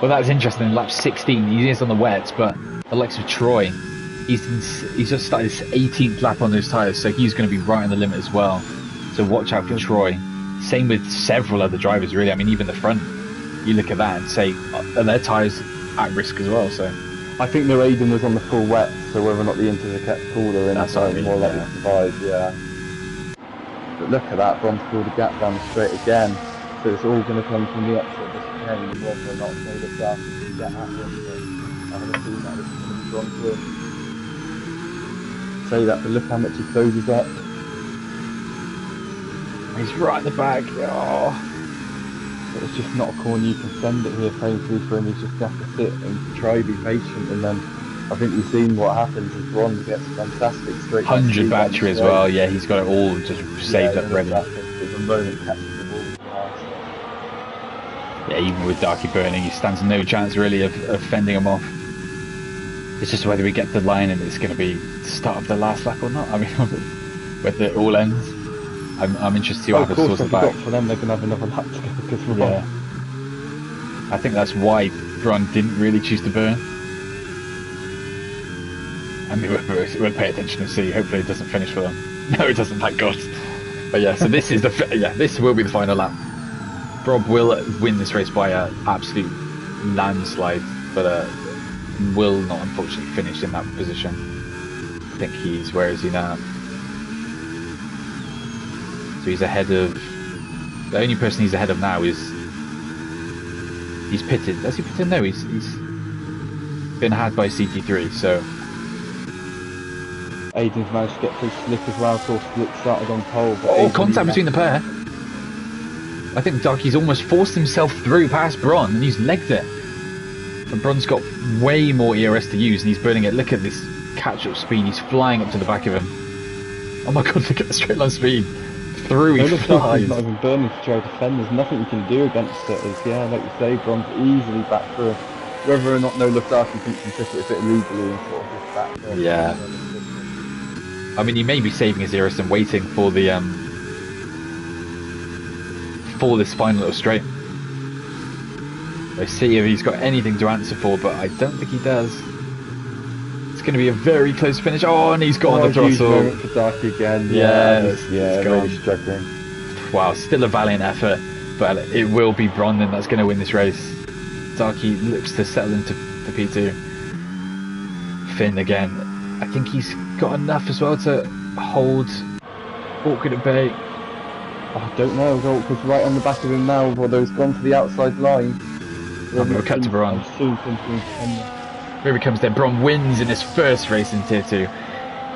[SPEAKER 1] Well, that's interesting. Lap 16, he is on the wets, but the likes of Troy, he's just started his 18th lap on those tyres, so he's going to be right on the limit as well. So watch out for Troy. Same with several other drivers, really. I mean, even the front, you look at that and say, are their tyres at risk as well? So
[SPEAKER 2] I think the Aiden was on the full wet, so whether or not the inters are kept cooler, and
[SPEAKER 1] that's what I mean,
[SPEAKER 2] more likely to survive. Yeah. But look at that, Bron's pulled a gap down the straight again. So it's all going to come from the exit of this train, whether or not they look after to get at him. But I haven't seen that this is going to be Bron's win. Say that, but look how much he closes up.
[SPEAKER 1] He's right at the back. Oh.
[SPEAKER 2] But it's just not a corner you can send it here painfully for him. He's just got to sit and try to be patient, and then I think we've seen what happens as Bron gets fantastic straight.
[SPEAKER 1] 100 battery as well. Yeah, he's got it all just saved up ready.
[SPEAKER 2] There's a moment catches the ball.
[SPEAKER 1] Yeah, even with Darky burning, he stands no chance really of fending him off. It's just whether we get the line and it's going to be the start of the last lap or not. I mean, whether it all ends. I'm interested to see what happens towards the back.
[SPEAKER 2] For them, they can have another lap to go because
[SPEAKER 1] I think that's why Bron didn't really choose to burn. I mean, we'll pay attention and see. Hopefully, it doesn't finish for them. No, it doesn't. Thank God. But yeah, so this is this will be the final lap. Rob will win this race by an absolute landslide, but will not unfortunately finish in that position. I think where is he now? So he's ahead of, the only person he's ahead of now is, he's pitted. Has he pitted? No, he's been had by CT3, so.
[SPEAKER 2] Aiden's managed to get through Slick as well, so Slick started on pole. But
[SPEAKER 1] contact between the pair. I think Darky's almost forced himself through past Bron and he's legged it. But Bron's got way more ERS to use and he's burning it. Look at this catch-up speed. He's flying up to the back of him. Oh my God, look at the straight line speed. Through he flies.
[SPEAKER 2] He's not even burning to try to defend. There's nothing you can do against it. Like you say, Bron's easily back through. Whether or not No Look Darky thinks he took it a bit illegally and sort of just back through.
[SPEAKER 1] Yeah. I mean, he may be saving his ERS and waiting for the for this final little straight. Let's see if he's got anything to answer for, but I don't think he does. It's going to be a very close finish. Oh, and he's got on the throttle.
[SPEAKER 2] Moment for Darky again. Really struggling.
[SPEAKER 1] Wow, still a valiant effort, but it will be Bron then that's going to win this race. Darky looks to settle into the P2. Finn again. I think he's got enough as well to hold Awkward at bay.
[SPEAKER 2] I don't know. Awkward's right on the back of him now, although he's gone to the outside line.
[SPEAKER 1] We'll cut to Bron. Here he comes then. Bron wins in his first race in Tier 2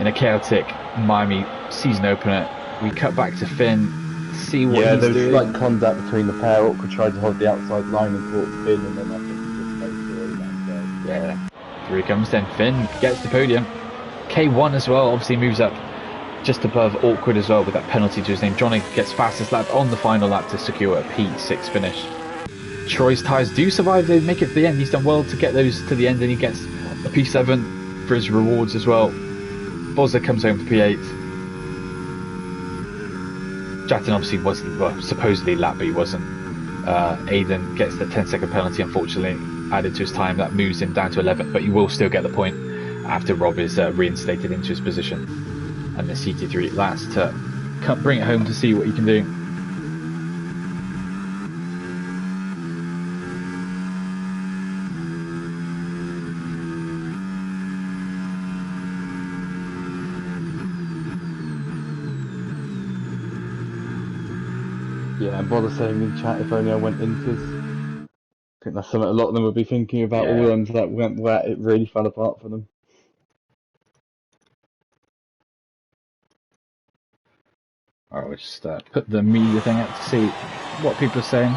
[SPEAKER 1] in a chaotic Miami season opener. We cut back to Finn, see what he's doing.
[SPEAKER 2] There was slight contact between the pair. Awkward tried to hold the outside line and caught Finn, and then I think he just made the way down.
[SPEAKER 1] Here he comes then. Finn gets the podium. K1 as well, obviously moves up just above Awkward as well with that penalty to his name. Johnny gets fastest lap on the final lap to secure a P6 finish. Troy's tyres do survive, they make it to the end. He's done well to get those to the end, and he gets a P7 for his rewards as well. Bozza comes home for P8. Jatton obviously wasn't, well, supposedly lap, but he wasn't. Aiden gets the 10-second penalty, unfortunately, added to his time. That moves him down to 11th, but he will still get the point after Rob is reinstated into his position. And the CT3 last to bring it home to see what he can do.
[SPEAKER 2] Yeah, and bother saying in chat if only I went Inters. I think that's something a lot of them would be thinking about. All ones that went where it really fell apart for them.
[SPEAKER 1] Alright, we'll just put the media thing out to see what people are saying.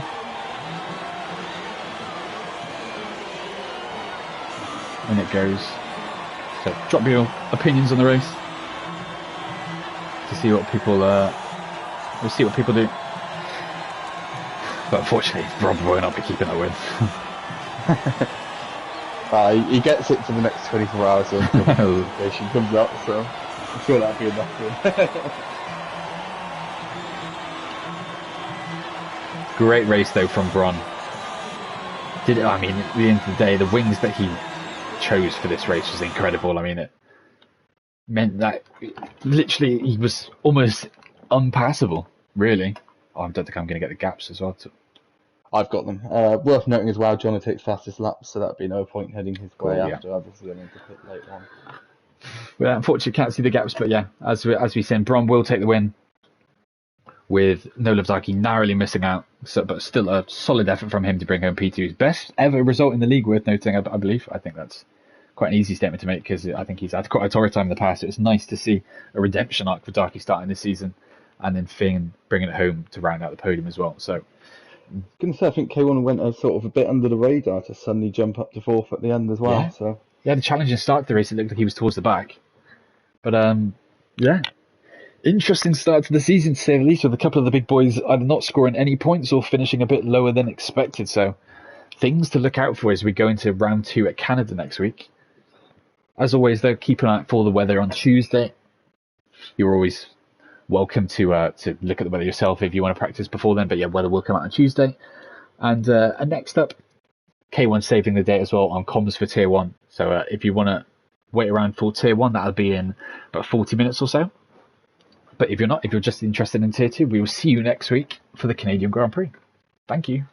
[SPEAKER 1] And it goes. So drop your opinions on the race to see what people we'll see what people do. But unfortunately, Rob will not be keeping that win.
[SPEAKER 2] He gets it for the next 24 hours until the notification comes up, so I'm sure that'll be enough for him.
[SPEAKER 1] Great race though from Bron. I mean, at the end of the day, the wings that he chose for this race was incredible. I mean, it meant that literally he was almost unpassable, really. I don't think I'm going to get the gaps as well.
[SPEAKER 2] I've got them. Worth noting as well, John takes fastest laps, so that'd be no point heading his way after obviously going into pit late on.
[SPEAKER 1] Well, unfortunately, can't see the gaps, but yeah, as we said, Bron will take the win with No Levdaki narrowly missing out, but still a solid effort from him to bring home P2's best ever result in the league, worth noting, I believe. I think that's quite an easy statement to make because I think he's had quite a torrid time in the past. So it's nice to see a redemption arc for Darky starting this season, and then Finn bringing it home to round out the podium as well. So,
[SPEAKER 2] I'm going to say, I think K1 went sort of a bit under the radar to suddenly jump up to 4th at the end as well.
[SPEAKER 1] Yeah,
[SPEAKER 2] so
[SPEAKER 1] the challenging start to the race, it looked like he was towards the back. But interesting start to the season, to say the least, with a couple of the big boys either not scoring any points or finishing a bit lower than expected. So, things to look out for as we go into round 2 at Canada next week. As always, though, keep an eye out for the weather on Tuesday. You're always welcome to look at the weather yourself if you want to practice before then. But yeah, weather will come out on Tuesday. And next up, K1 saving the day as well on comms for Tier 1. So if you want to wait around for Tier 1, that'll be in about 40 minutes or so. But if you're not, if you're just interested in Tier 2, we will see you next week for the Canadian Grand Prix. Thank you.